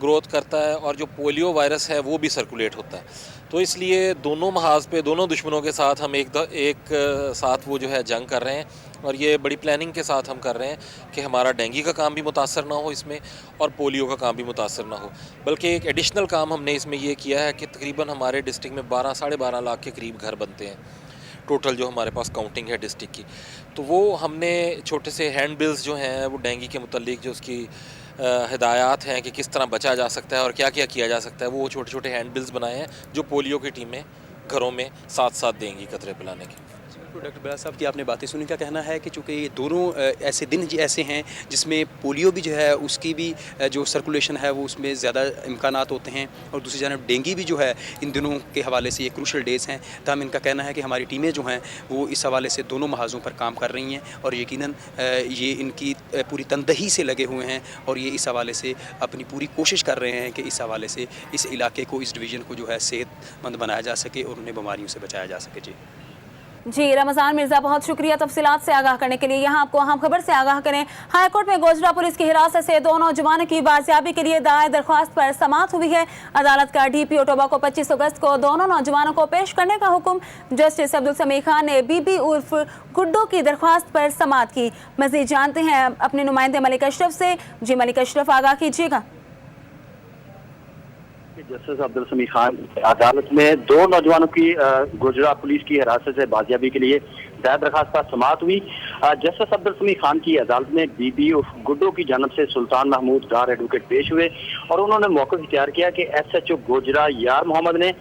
ग्रोथ करता है और जो पोलियो वायरस है वो भी सर्कुलेट होता है। तो इसलिए दोनों महाज पे, दोनों दुश्मनों के साथ हम एक साथ वो जो है जंग कर रहे हैं और ये बड़ी प्लानिंग के साथ हम कर रहे हैं कि हमारा डेंगू का काम भी मुतासर ना हो इसमें और पोलियो का काम भी मुतासर ना हो। बल्कि एक एडिशनल काम हमने इसमें ये किया है कि तकरीबन हमारे डिस्ट्रिक्ट में 12-12.5 लाख के करीब घर बनते हैं टोटल, जो हमारे पास काउंटिंग है डिस्ट्रिक्ट की। तो वो हमने छोटे से हैंड बिल्स जो हैं वो डेंगू के मुतालिक जो उसकी हिदायत हैं कि किस तरह बचा जा सकता है और क्या क्या किया जा सकता है, वो छोटे छोटे हैंड बिल्स बनाए हैं जो पोलियो की टीमें घरों में साथ साथ देंगी कतरे पिलाने के। डॉक्टर बरार साहब की आपने बातें सुनी, क्या कहना है कि चूँकि ये दोनों ऐसे दिन ऐसे हैं जिसमें पोलियो भी जो है उसकी भी जो सर्कुलेशन है वो उसमें ज़्यादा इम्कानात होते हैं, और दूसरी जानब डेंगू भी जो है इन दिनों के हवाले से ये क्रूशल डेज़ हैं। तमाम इनका कहना है कि हमारी टीमें जो हैं वो इस हवाले से दोनों महाजों पर काम कर रही हैं और यकीनन ये इनकी पूरी तनदही से लगे हुए हैं और ये इस हवाले से अपनी पूरी कोशिश कर रहे हैं कि इस हवाले से इस इलाके को, इस डिवीज़न को जो है सेहतमंद बनाया जा सके और उन्हें बीमारियों से बचाया जा सके। जी रमज़ान मिर्ज़ा, बहुत शुक्रिया तफसीलात से आगाह करने के लिए। यहाँ आपको अहम खबर से आगाह करें, हाईकोर्ट में गोजरा पुलिस की हिरासत से 2 नौजवानों की बाजियाबी के लिए दायर दरख्वास्त पर समाअत हुई है। अदालत का DPO टोबा को 25 अगस्त को दोनों नौजवानों को पेश करने का हुक्म जस्टिस अब्दुल समी खान ने बीबी उर्फ गुड्डो की दरख्वास्त पर समाअत की। मज़ीद जानते हैं अपने नुमाइंदे मलिक अशरफ से। जी मलिक अशरफ, आगाह कीजिएगा। जस्टिस अब्दुल समी खान अदालत में 2 नौजवानों की गुजरा पुलिस की हिरासत से बाजियाबी के लिए दायर दरखास्त पर समाअत हुई। जस्टिस अब्दुल समी खान की अदालत में बीबी उर्फ गुड्डो की जानब से सुल्तान महमूद डार एडवोकेट पेश हुए और उन्होंने मौक़िफ़ इख्तियार किया कि SHO गोजरा यार मोहम्मद ने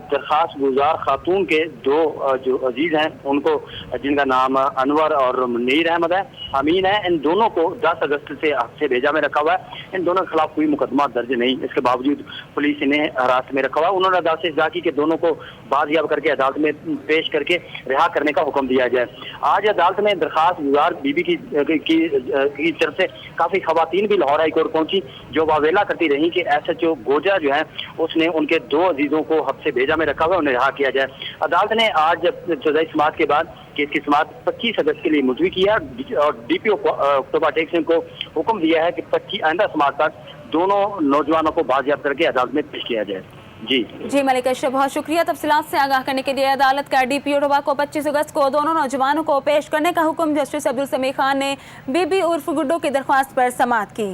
दरखास्त गुजार खातून के 2 जो अजीज हैं उनको, जिनका नाम अनवर और मुनीर अहमद है, अमीन है, इन दोनों को 10 अगस्त से भेजा में रखा हुआ है। इन दोनों के खिलाफ कोई मुकदमा दर्ज नहीं, इसके बावजूद पुलिस इन्हें हिरासत में रखा हुआ। उन्होंने अदालत से इस्तदा की कि दोनों को बाजियाब करके अदालत में पेश करके रिहा करने का हुक्म दिया जाए। आज अदालत में दरखास्त गुजार बीबी की तरफ से काफ़ी खवातीन भी लाहौर हाई कोर्ट पहुंची, जो वावेला करती रही कि SHO गोजरा जो है उसने उनके 2 अजीजों को हब से भेजा में रखा हुआ, उन्हें रिहा किया जाए। अदालत ने आज सजाई समाअत के बाद केस की समाअत 25 अगस्त के लिए मुलतवी किया और DPO टोबा टेक सिंह को हुक्म दिया है कि 25 आइंदा समाअत तक दोनों नौजवानों को बाजियाब करके अदालत में पेश किया जाए। जी मलिक अशरफ, बहुत शुक्रिया तफसीलात से आगाह करने के लिए। अदालत का DPO टोबा को 25 अगस्त को दोनों नौजवानों को पेश करने का हुक्म जस्टिस अब्दुल समी खान ने बीबी उर्फ गुड्डो की दरख्वास्त पर समाअत की।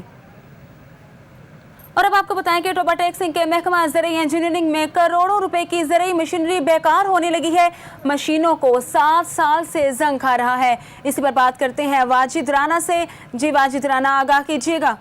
और अब आपको बताएं कि टोबा टेक सिंह के महकमा ज़राई इंजीनियरिंग में करोड़ों रुपए की ज़राई मशीनरी बेकार होने लगी है। मशीनों को 7 साल से जंग खा रहा है। इसी पर बात करते हैं वाजिद राना से। जी वाजिद राना, आगाह कीजिएगा।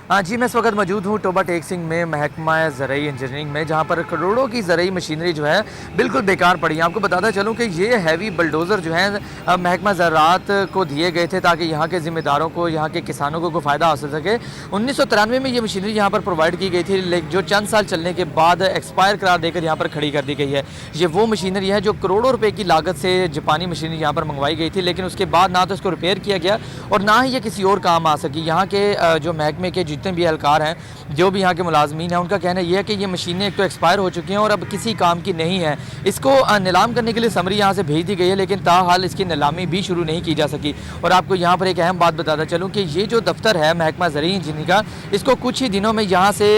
हाँ जी, मैं इस वक्त मौजूद हूँ टोबा टेक सिंह में महकमा ज़राई इंजीनियरिंग में, जहाँ पर करोड़ों की ज़राई मशीनरी जो है बिल्कुल बेकार पड़ी है। आपको बताता चलूँ कि ये हैवी बुलडोज़र जो है महकमा ज़राअत को दिए गए थे ताकि यहाँ के ज़िम्मेदारों को, यहाँ के किसानों को फ़ायदा हासिल सके। 1993 में ये मशीनरी यहाँ पर प्रोवाइड की गई थी, लेकिन जो चंद साल चलने के बाद एक्सपायर करार देकर यहाँ पर खड़ी कर दी गई है। ये वो मशीनरी है जो करोड़ों रुपये की लागत से जापानी मशीनरी यहाँ पर मंगवाई गई थी, लेकिन उसके बाद ना तो इसको रिपेयर किया गया और ना ही ये किसी और काम आ सकी। यहाँ के जो महकमे के जितने भी एहलकार हैं, जो भी यहाँ के मुलाजमीन हैं, उनका कहना यह है कि ये मशीनें एक तो एक्सपायर हो चुकी हैं और अब किसी काम की नहीं है। इसको नीलाम करने के लिए समरी यहाँ से भेज दी गई है, लेकिन ताहाल इसकी नीलामी भी शुरू नहीं की जा सकी। और आपको यहाँ पर एक अहम बात बताता चलूँ कि ये जो दफ्तर है महकमा ज़राई इंजीनियरिंग का, इसको कुछ ही दिनों में यहाँ से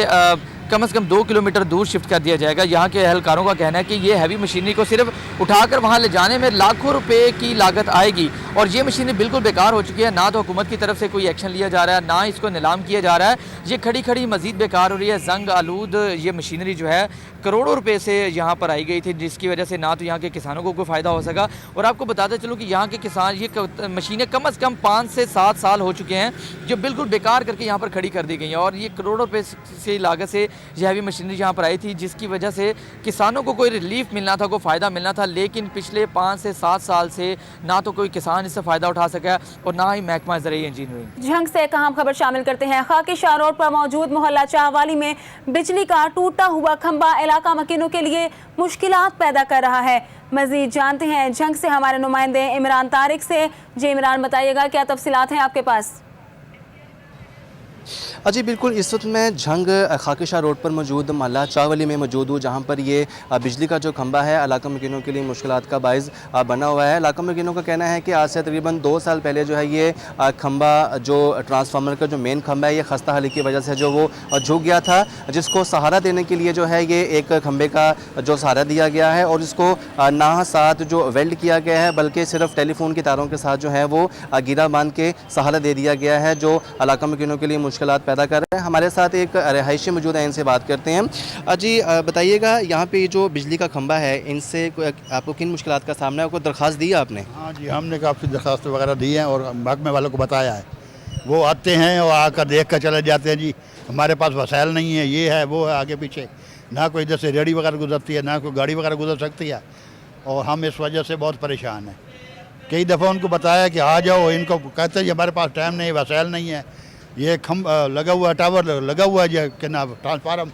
कम से कम 2 किलोमीटर दूर शिफ्ट कर दिया जाएगा। यहाँ के एहलकारों का कहना है कि ये हैवी मशीनरी को सिर्फ उठाकर वहाँ ले जाने में लाखों रुपए की लागत आएगी और ये मशीनरी बिल्कुल बेकार हो चुकी है। ना तो हुकूमत की तरफ से कोई एक्शन लिया जा रहा है, ना इसको नीलाम किया जा रहा है। ये खड़ी खड़ी मजीद बेकार हो रही है। जंग आलूद ये मशीनरी जो है करोड़ों रुपए से यहाँ पर आई गई थी, जिसकी वजह से ना तो यहाँ के किसानों को कोई फ़ायदा हो सका। और आपको बताते चलूँ कि यहाँ के किसान, ये मशीनें कम से कम 5 से 7 साल हो चुके हैं जो बिल्कुल बेकार करके यहाँ पर खड़ी कर दी गई हैं और ये करोड़ों रुपये से लागत से यह हैवी मशीनरी यहाँ पर आई थी, जिसकी वजह से किसानों को कोई रिलीफ मिलना था, कोई फ़ायदा मिलना था। लेकिन पिछले 5 से 7 साल से ना तो कोई किसान इससे फ़ायदा उठा सका और ना ही महकमा ज़राई इंजीनियरिंग। झंग से एक अहम खबर शामिल करते हैं। खाकी शाह रोड पर मौजूद मोहल्ला चाहवाली में बिजली का टूटा हुआ खंबा इलाका मकीनों के लिए मुश्किलात पैदा कर रहा है। मजीद जानते हैं झंग से हमारे नुमाइंदे इमरान तारिक से। जी इमरान, बताइएगा क्या तफसीलात हैं आपके पास? जी बिल्कुल, इस वक्त मैं झंग खाकी शाह रोड पर मौजूद मोहल्ला चाहवाली में मौजूद हूँ, जहाँ पर ये बिजली का जो खंबा है इलाका मकीनों के लिए मुश्किलात का बाइस बना हुआ है। इलाका मकीनों का कहना है कि आज से तकरीबन 2 साल पहले जो है ये खंबा, जो ट्रांसफार्मर का जो मेन खंबा है, ये खस्ता हाली की वजह से जो वो झुक गया था, जिसको सहारा देने के लिए जो है ये एक खंबे का जो सहारा दिया गया है और इसको ना साथ जो वेल्ड किया गया है, बल्कि सिर्फ टेलीफोन की तारों के साथ जो है वो गिरा बांध के सहारा दे दिया गया है, जो इलाका मकीनों के लिए मुश्किलात पैदा कर रहे हैं। हमारे साथ एक रहायशी मौजूद है, इनसे बात करते हैं। जी बताइएगा, यहाँ पे जो बिजली का खंबा है, इनसे आपको किन मुश्किलात का सामना है? कोई दरख्वास्त दी है आपने? हाँ जी, हमने काफ़ी दरख्वास्त वगैरह दी हैं और महकमे वालों को बताया है। वो आते हैं और आकर देख कर चले जाते हैं। जी हमारे पास वसाइल नहीं है, ये है वो है, आगे पीछे ना कोई इधर से रेडी वगैरह गुजरती है, ना कोई गाड़ी वगैरह गुजर सकती है। और हम इस वजह से बहुत परेशान हैं। कई दफ़ा उनको बताया कि आ जाओ, इनको कहते हैं हमारे पास टाइम नहीं, वसाइल नहीं है। ये खम लगा हुआ टावर लगा हुआ है कि ना ट्रांसफार्म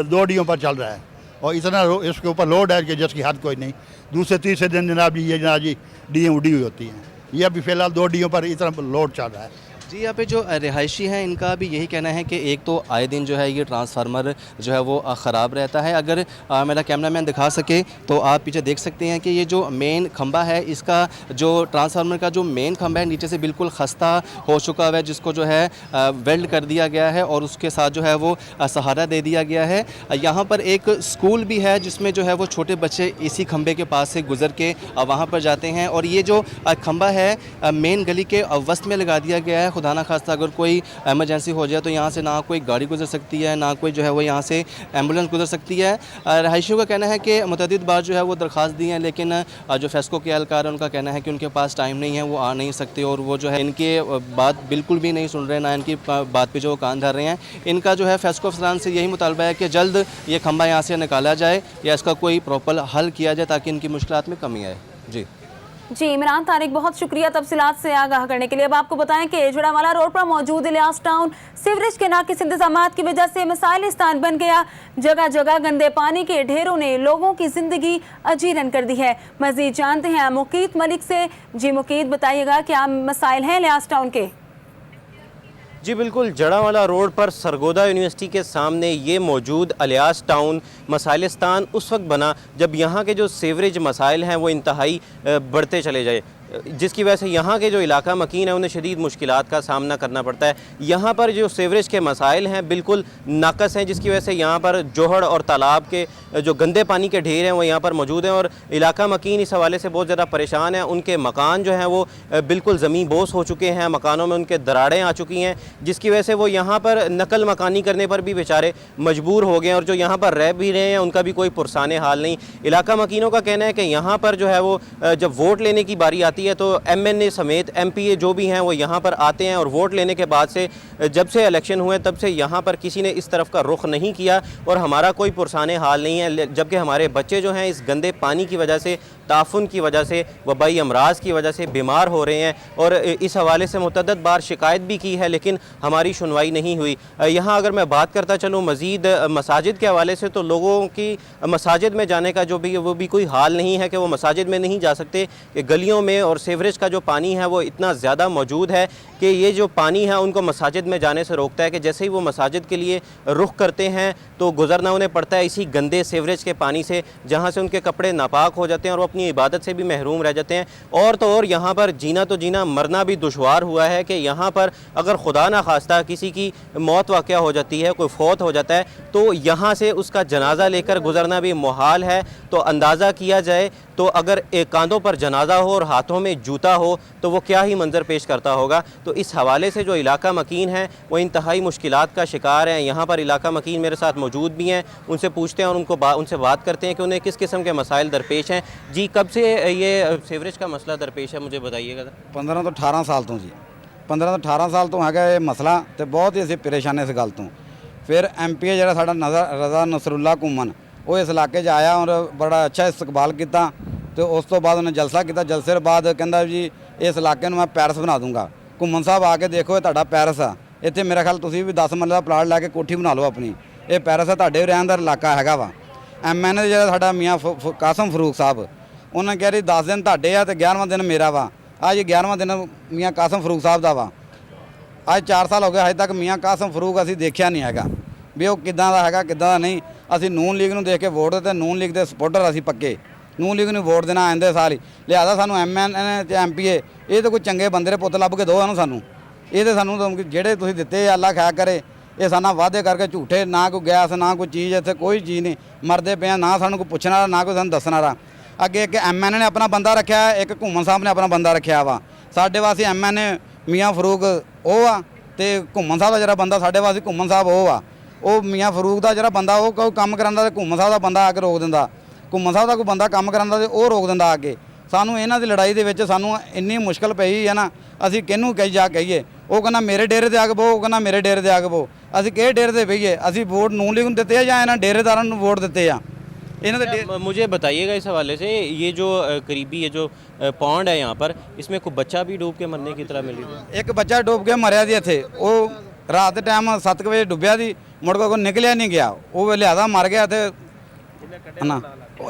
2 डीओं पर चल रहा है और इतना इसके ऊपर लोड है कि जिसकी हद कोई नहीं। दूसरे तीसरे दिन जनाब जी डी उड़ी हुई होती हैं। ये अभी फ़िलहाल 2 डीओं पर इतना लोड चल रहा है। जी, यहाँ पे जो रिहायशी हैं इनका भी यही कहना है कि एक तो आए दिन जो है ये ट्रांसफार्मर जो है वो ख़राब रहता है। अगर मेरा कैमरामैन दिखा सके तो आप पीछे देख सकते हैं कि ये जो मेन खंबा है, इसका जो ट्रांसफार्मर का जो मेन खंबा है नीचे से बिल्कुल खस्ता हो चुका है, जिसको जो है वेल्ड कर दिया गया है और उसके साथ जो है वो सहारा दे दिया गया है। यहाँ पर एक स्कूल भी है जिसमें जो है वो छोटे बच्चे इसी खंबे के पास से गुजर के वहाँ पर जाते हैं। और ये जो खंबा है मेन गली के वस्त में लगा दिया गया है। खुदा ना खास्ता अगर कोई इमरजेंसी हो जाए तो यहाँ से ना कोई गाड़ी गुजर सकती है, ना कोई जो है वो यहाँ से एम्बुलेंस गुजर सकती है। रहायशियों का कहना है कि मुतअद्दिद बार जो है वो दरख्वास्त दी है, लेकिन जो फेस्को के एहलकार है उनका कहना है कि उनके पास टाइम नहीं है, वो आ नहीं सकते और वो जो है इनके बात बिल्कुल भी नहीं सुन रहे, ना इनकी बात पे जो कान धर रहे हैं। इनका जो है फेस्को अफसरान से यही मुतालबा है कि जल्द ये खंबा यहाँ से निकाला जाए या इसका कोई प्रॉपर हल किया जाए ताकि इनकी मुश्किलात में कमी आए। जी इमरान तारिक, बहुत शुक्रिया तफसीलात से आगाह करने के लिए। अब आपको बताएं कि जड़ावाला रोड पर मौजूद इलियास टाउन सीवरेज के नाकिस इंतजामात की वजह से मिसाइलिस्तान बन गया। जगह जगह गंदे पानी के ढेरों ने लोगों की जिंदगी अजीरन कर दी है। मजीद जानते हैं मुकीत मलिक से। जी मुकीत, बताइएगा क्या मसाइल हैं इलियास टाउन के? जी बिल्कुल, जड़ावाला रोड पर सरगोदा यूनिवर्सिटी के सामने ये मौजूद इलियास टाउन मसाइलिस्तान उस वक्त बना जब यहाँ के जो सीवरेज मसाइल हैं वो इंतहाई बढ़ते चले जाए, जिसकी वजह से यहाँ के जो इलाका मकीन है उन्हें शदीद मुश्किलात का सामना करना पड़ता है। यहाँ पर जो सीवरेज के मसाइल हैं बिल्कुल नाकस हैं, जिसकी वजह से यहाँ पर जोहड़ और तालाब के जो गंदे पानी के ढेर हैं वो यहाँ पर मौजूद हैं और इलाका मकीन इस हवाले से बहुत ज़्यादा परेशान है। उनके मकान जो हैं वो बिल्कुल ज़मीन बोस हो चुके हैं, मकानों में उनके दरारें आ चुकी हैं, जिसकी वजह से वो यहाँ पर नकल मकानी करने पर भी बेचारे मजबूर हो गए हैं और जो यहाँ पर रह भी रहे हैं उनका भी कोई पुरसाने हाल नहीं। इलाका मकीनों का कहना है कि यहाँ पर जो है वो जब वोट लेने की बारी आती है तो MNA समेत MPA जो भी हैं वो यहाँ पर आते हैं और वोट लेने के बाद से जब से इलेक्शन हुए तब से यहाँ पर किसी ने इस तरफ का रुख नहीं किया और हमारा कोई पुरसाने हाल नहीं है। जबकि हमारे बच्चे जो हैं इस गंदे पानी की वजह से, ताफुन की वजह से, वबाई अमराज की वजह से बीमार हो रहे हैं और इस हवाले से मुतअद्दिद बार शिकायत भी की है लेकिन हमारी सुनवाई नहीं हुई। यहाँ अगर मैं बात करता चलूँ मज़ीद मसाजिद के हवाले से तो लोगों की मसाजिद में जाने का जो भी वो भी कोई हाल नहीं है कि वो मसाजिद में नहीं जा सकते कि गलियों में और सीवरेज का जो पानी है वो इतना ज़्यादा मौजूद है कि ये जो पानी है उनको मसाजिद में जाने से रोकता है कि जैसे ही वो मसाजिद के लिए रुख करते हैं तो गुजरना उन्हें पड़ता है इसी गंदे सीवरेज के पानी से, जहाँ से उनके कपड़े नापाक हो जाते हैं और वो अपनी इबादत से भी महरूम रह जाते हैं। और तो और यहाँ पर जीना तो जीना, मरना भी दुशवार हुआ है कि यहाँ पर अगर खुदा न खास्ता किसी की मौत वाक़या हो जाती है, कोई फौत हो जाता है तो यहाँ से उसका जनाजा लेकर गुजरना भी मुहाल है। तो अंदाज़ा किया जाए तो अगर एक कांधों पर जनाजा हो और हाथों में जूता हो तो वो क्या ही मंजर पेश करता होगा। तो इस हवाले से जो इलाका मकीन है वो इंतहाई मुश्किलात का शिकार हैं। यहाँ पर इलाका मकीन मेरे साथ मौजूद भी हैं, उनसे पूछते हैं और उनसे बात करते हैं कि उन्हें किस किस्म के मसाइल दरपेश हैं। जी, कब से ये सीवरेज का मसला दरपेश है मुझे बताइएगा। 15 ਤੋਂ 18 ਸਾਲ ਤੋਂ ਜੀ, 15 ਤੋਂ 18 ਸਾਲ ਤੋਂ ਹੈਗਾ ਇਹ ਮਸਲਾ ਤੇ ਬਹੁਤ ਹੀ ਅਸੀਂ ਪਰੇਸ਼ਾਨ ਇਸ ਗੱਲ ਤੋਂ। ਫਿਰ MPA ਜਿਹੜਾ ਸਾਡਾ ਰਜ਼ਾ ਨਸਰੁੱਲਾ ਘੁੰਮਣ ਉਹ ਇਸ ਇਲਾਕੇ 'ਚ ਆਇਆ ਔਰ ਬੜਾ ਅੱਛਾ ਇਸਤਕਬਾਲ ਕੀਤਾ ਤੇ ਉਸ ਤੋਂ ਬਾਅਦ ਉਹਨੇ ਜਲਸਾ ਕੀਤਾ। ਜਲਸੇ ਤੋਂ ਬਾਅਦ ਕਹਿੰਦਾ ਜੀ ਇਸ ਇਲਾਕੇ ਨੂੰ ਮੈਂ ਪੈਰਿਸ ਬਣਾ ਦੂੰਗਾ। ਘੁੰਮਣ ਸਾਹਿਬ ਆ ਕੇ ਦੇਖੋ ਇਹ ਤੁਹਾਡਾ ਪੈਰਿਸ ਆ, ਇੱਥੇ ਮੇਰਾ ਖਿਆਲ ਤੁਸੀਂ ਵੀ 10 ਮਰਲੇ ਦਾ ਪਲਾਟ ਲੈ ਕੇ ਕੋਠੀ ਬਣਾ ਲਓ ਆਪਣੀ, ਇਹ ਪੈਰਿਸ ਆ, ਤੁਹਾਡੇ ਰਹਿਣ ਦਾ ਇਲਾਕਾ ਹੈਗਾ ਵਾ। MNA ਜਿਹੜਾ ਸਾਡਾ ਮੀਆਂ ਕਾਸਮ ਫਰੂਕ ਸਾਹਿਬ ਉਹਨਾਂ ਕਹਿ ਰਹੀ 10 ਦਿਨ ਤੁਹਾਡੇ ਆ ਤੇ 11ਵਾਂ ਦਿਨ ਮੇਰਾ ਵਾ। ਅੱਜ 11ਵਾਂ ਦਿਨ ਮੀਆਂ ਕਾਸਮ ਫਰੂਕ ਸਾਹਿਬ ਦਾ ਵਾ। ਅੱਜ 4 ਸਾਲ ਹੋ ਗਏ, ਅਜੇ ਤੱਕ ਮੀਆਂ ਕਾਸਮ ਫਰੂਕ ਅਸੀਂ ਦੇਖਿਆ ਨਹੀਂ ਹੈਗਾ ਵੀ ਉਹ ਕਿੱਦਾਂ ਦਾ ਹੈਗਾ ਕਿੱਦਾਂ ਦਾ ਨਹੀਂ। ਅਸੀਂ ਨੂਨ ਲੀਗ ਨੂੰ ਦੇਖ ਕੇ ਵੋਟ ਦਿੱਤੇ, ਨੂਨ ਲੀਗ ਦੇ ਸਪੋਰਟਰ ਅਸੀਂ ਪੱਕੇ, ਨੂਨ ਲੀਗ ਨੂੰ ਵੋਟ ਦੇਣਾ ਆਉਂਦੇ ਸਾਲ ਹੀ। ਲਿਹਾਜ਼ਾ ਸਾਨੂੰ MNA ਤੇ MPA ਇਹ ਤਾਂ ਕੋਈ ਚੰਗੇ ਬੰਦੇ ਦੇ ਪੁੱਤ ਲੱਭ ਕੇ ਦਿਓ ਇਹਨੂੰ ਸਾਨੂੰ। ਇਹ ਤਾਂ ਸਾਨੂੰ ਜਿਹੜੇ ਤੁਸੀਂ ਦਿੱਤੇ ਅੱਲਾ ਖੈਰ ਕਰੇ, ਇਹ ਸਾਨਾ ਵਾਅਦੇ ਕਰਕੇ ਝੂਠੇ, ਨਾ ਕੋਈ ਗੈਸ ਨਾ ਕੋਈ ਚੀਜ਼, ਇੱਥੇ ਕੋਈ ਚੀਜ਼ ਨਹੀਂ, ਮਰਦੇ ਪਏ ਨਾ ਸਾਨੂੰ ਕੋਈ ਪੁੱਛਣ ਵਾਲਾ ਨਾ ਕੋਈ ਸਾਨੂੰ ਦੱਸਣ ਵਾਲਾ। ਅੱਗੇ ਇੱਕ MNA ਨੇ ਆਪਣਾ ਬੰਦਾ ਰੱਖਿਆ, ਇੱਕ ਘੁੰਮਣ ਸਾਹਿਬ ਨੇ ਆਪਣਾ ਬੰਦਾ ਰੱਖਿਆ ਵਾ। ਸਾਡੇ ਵਾਸਤੇ MNA ਮੀਆਂ ਫਰੂਕ ਉਹ ਆ ਤੇ ਘੁੰਮਣ ਸਾਹਿਬ ਦਾ ਜਿਹੜਾ ਬੰਦਾ ਸਾਡੇ ਵਾਸਤੇ ਘੁੰਮਣ ਸਾਹਿਬ ਉਹ ਆ। ਉਹ ਮੀਆਂ ਫਰੂਕ ਦਾ ਜਿਹੜਾ ਬੰਦਾ ਉਹ ਕੋਈ ਕੰਮ ਕਰਾਉਂਦਾ ਤੇ ਘੁੰਮਣ ਸਾਹਿਬ ਦਾ ਬੰਦਾ ਆ ਕੇ ਰੋਕ ਦਿੰਦਾ। ਘੁੰਮਣ ਸਾਹਿਬ ਦਾ ਕੋਈ ਬੰਦਾ ਕੰਮ ਕਰਾਉਂਦਾ ਤੇ ਉਹ ਰੋਕ ਦਿੰਦਾ ਆ ਕੇ। ਸਾਨੂੰ ਇਹਨਾਂ ਦੀ ਲੜਾਈ ਦੇ ਵਿੱਚ ਸਾਨੂੰ ਇੰਨੀ ਮੁਸ਼ਕਲ ਪਈ ਹੈ ਨਾ, ਅਸੀਂ ਕਿਹਨੂੰ ਕਹੀਏ। ਉਹ ਕਹਿੰਦਾ ਮੇਰੇ ਡੇਰੇ 'ਤੇ ਆ ਕੇ ਬਹੋ, ਉਹ ਕਹਿੰਦਾ ਮੇਰੇ ਡੇਰੇ 'ਤੇ ਆ ਕੇ ਬਹੋ। ਅਸੀਂ ਕਿਹੜੇ ਡੇਰੇ 'ਤੇ ਬਈਏ? ਅਸੀਂ ਵੋਟ ਨੂਨ ਲੀਗ ਨੂੰ ਦਿੱਤੇ ਆ ਜਾਂ ਇਹਨਾਂ ਡੇਰੇਦਾਰਾਂ ਨੂੰ ਵੋਟ ਦਿੱਤੇ ਆ? मुझे बताइएगा इस हवाले से, ये जो करीबी ये जो पौंड है यहाँ पर, इसमें कोई बच्चा भी डूब के मरने की तरह मिली? एक बच्चा डूब के मरिया जी इत्थे, वो रात के टाइम 7 बजे डुबिया सी, मुड़ के कोई निकलिया नहीं गया, वो लिहाजा मर गया थे ना,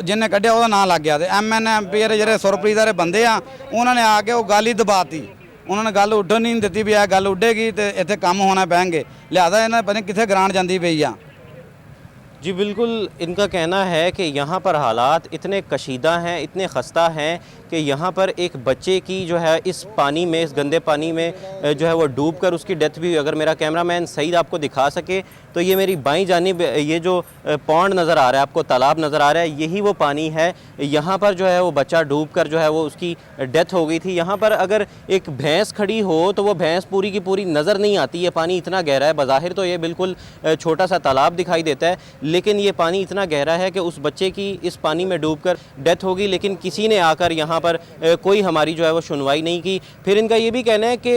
जिन्हें कढ़िया ਉਹਦਾ ਨਾਂ ਲੱਗ ਗਿਆ। ਤੇ MN MP ਜਿਹੜੇ ਸੁਰਪ੍ਰੀਤ ਵਾਲੇ ਬੰਦੇ ਆ, ਉਹਨਾਂ ਨੇ ਆ ਕੇ ਉਹ ਗੱਲ ਹੀ ਦਬਾਤੀ, ਉਹਨਾਂ ਨੇ ਗੱਲ ਉੱਡਣ ਨਹੀਂ ਦਿੱਤੀ ਵੀ ਇਹ ਗੱਲ ਉੱਡੇਗੀ ਤੇ ਇੱਥੇ ਕੰਮ ਹੋਣਾ ਪੈਣਗੇ, ਲਿਹਾਜ਼ਾ ਇਹਨਾਂ ਪਤਾ ਨਹੀਂ किथे ग्रांट ਜਾਂਦੀ ਪਈ ਆ। जी बिल्कुल, इनका कहना है कि यहाँ पर हालात इतने कशीदा हैं, इतने खस्ता हैं कि यहाँ पर एक बच्चे की जो है इस पानी में, इस गंदे पानी में जो है वो डूबकर उसकी डेथ भी हुई। अगर मेरा कैमरामैन सईद आपको दिखा सके तो ये मेरी बाईं जानिब ये जो पौंड नज़र आ रहा है, आपको तालाब नज़र आ रहा है, यही वो पानी है। यहाँ पर जो है वो बच्चा डूबकर जो है वो उसकी डेथ हो गई थी। यहाँ पर अगर एक भैंस खड़ी हो तो वो भैंस पूरी की पूरी नज़र नहीं आती, ये पानी इतना गहरा है। बज़ाहिर तो ये बिल्कुल छोटा सा तालाब दिखाई देता है, लेकिन ये पानी इतना गहरा है कि उस बच्चे की इस पानी में डूबकर डेथ होगी, लेकिन किसी ने आकर यहाँ पर कोई हमारी जो है वो सुनवाई नहीं की। फिर इनका ये भी कहना है कि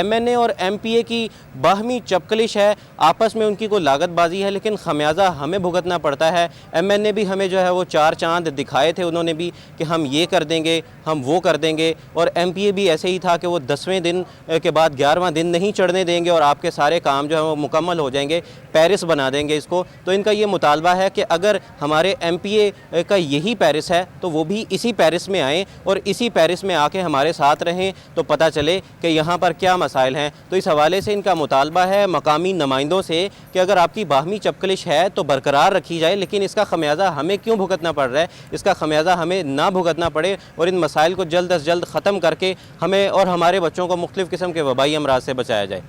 MNA और MPA की बाहमी चपकलिश है, आपस में उनकी कोई लागतबाजी है, लेकिन खमियाजा हमें भुगतना पड़ता है। MNA भी हमें जो है वो 4 चांद दिखाए थे उन्होंने भी कि हम ये कर देंगे, हम वो कर देंगे, और MPA भी ऐसे ही था कि वो 10वें दिन के बाद 11वां दिन नहीं चढ़ने देंगे और आपके सारे काम जो है वो मुकम्मल हो जाएंगे, पेरिस बना देंगे इसको। तो इनका ये मुतालबा है कि अगर हमारे MPA का यही पेरिस है तो वो भी इसी पेरिस में आएँ और इसी पेरिस में आके हमारे साथ रहें, तो पता चले कि यहाँ पर क्या मसाइल हैं। तो इस हवाले से इनका मुतालबा है मकामी नुमाइंदों से कि अगर आपकी बाहमी चपकलिश है तो बरकरार रखी जाए, लेकिन इसका खमियाजा हमें क्यों भुगतना पड़ रहा है, इसका खमियाजा हमें ना भुगतना पड़े और इन मसाइल को जल्द अज जल्द ख़त्म करके हमें और हमारे बच्चों को मुख्तलिफ़ किस्म के वबाई अमराज से बचाया जाए।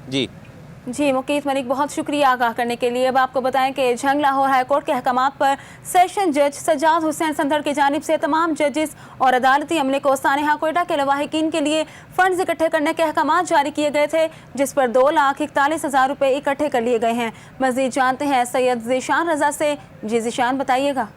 जी मुकीत मलिक, बहुत शुक्रिया आगाह करने के लिए। अब आपको बताएं कि झंग लाहौर हाईकोर्ट के अहकामात पर सेशन जज सज्जाद हुसैन संदर की जानिब से तमाम जजेस और अदालती अमले को सानेहा कोयटा के लवाहिकीन के लिए फ़ंड्स इकट्ठे करने के अहकामात जारी किए गए थे, जिस पर 2,41,000 रुपये इकट्ठे कर लिए गए हैं। मज़ीद जानते हैं सैयद ज़ीशान रज़ा से। जी ज़ीशान, बताइएगा।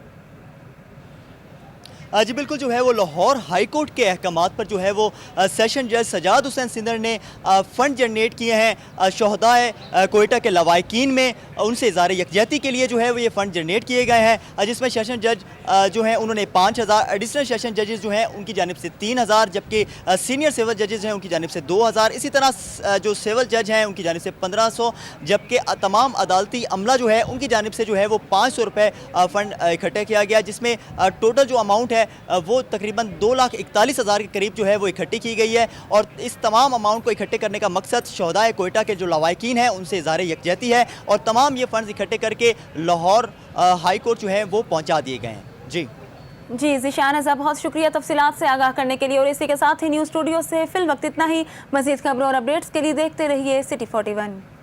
जी बिल्कुल, जो है वो लाहौर हाई कोर्ट के अहकामात पर जो है वो सेशन जज सज्जाद हुसैन सिंदर ने फ़ंड जनरेट किए हैं शहदाए कोयटा के लवाहिकीन में, उनसे इज़हार यकजहती के लिए जो है वो ये फ़ंड जनरेट किए गए हैं, जिसमें सेशन जज जो हैं उन्होंने 5,000, एडिशनल सेशन जजेस जो हैं उनकी जानिब से 3,000, जबकि सीनियर सिविल जजेस हैं उनकी जानिब से 2,000, इसी तरह जो सिविल जज हैं उनकी जानिब से 1,500, जबकि तमाम अदालती अमला जो है उनकी जानिब से जो है वो 500 रुपये फ़ंड इकट्ठे किया गया, जिसमें टोटल जो अमाउंट है वो तकरीबन 2,41,000 के करीब जो है वो इकट्ठी की गई है। और इस तमाम अमाउंट को इकट्ठे करने का मकसद शहदाए कोयटा के जो लवाहिकीन हैं उनसे इज़हार यकजहती है, और तमाम ये फ़ंड्स इकट्ठे करके लाहौर हाई कोर्ट जो है वो पहुँचा दिए गए हैं। जी ज़ीशान रज़ा, बहुत शुक्रिया तफसीलात से आगाह करने के लिए। और इसी के साथ ही न्यूज़ स्टूडियो से फिल वक्त इतना ही। मज़ीद खबरों और अपडेट्स के लिए देखते रहिए सिटी 41।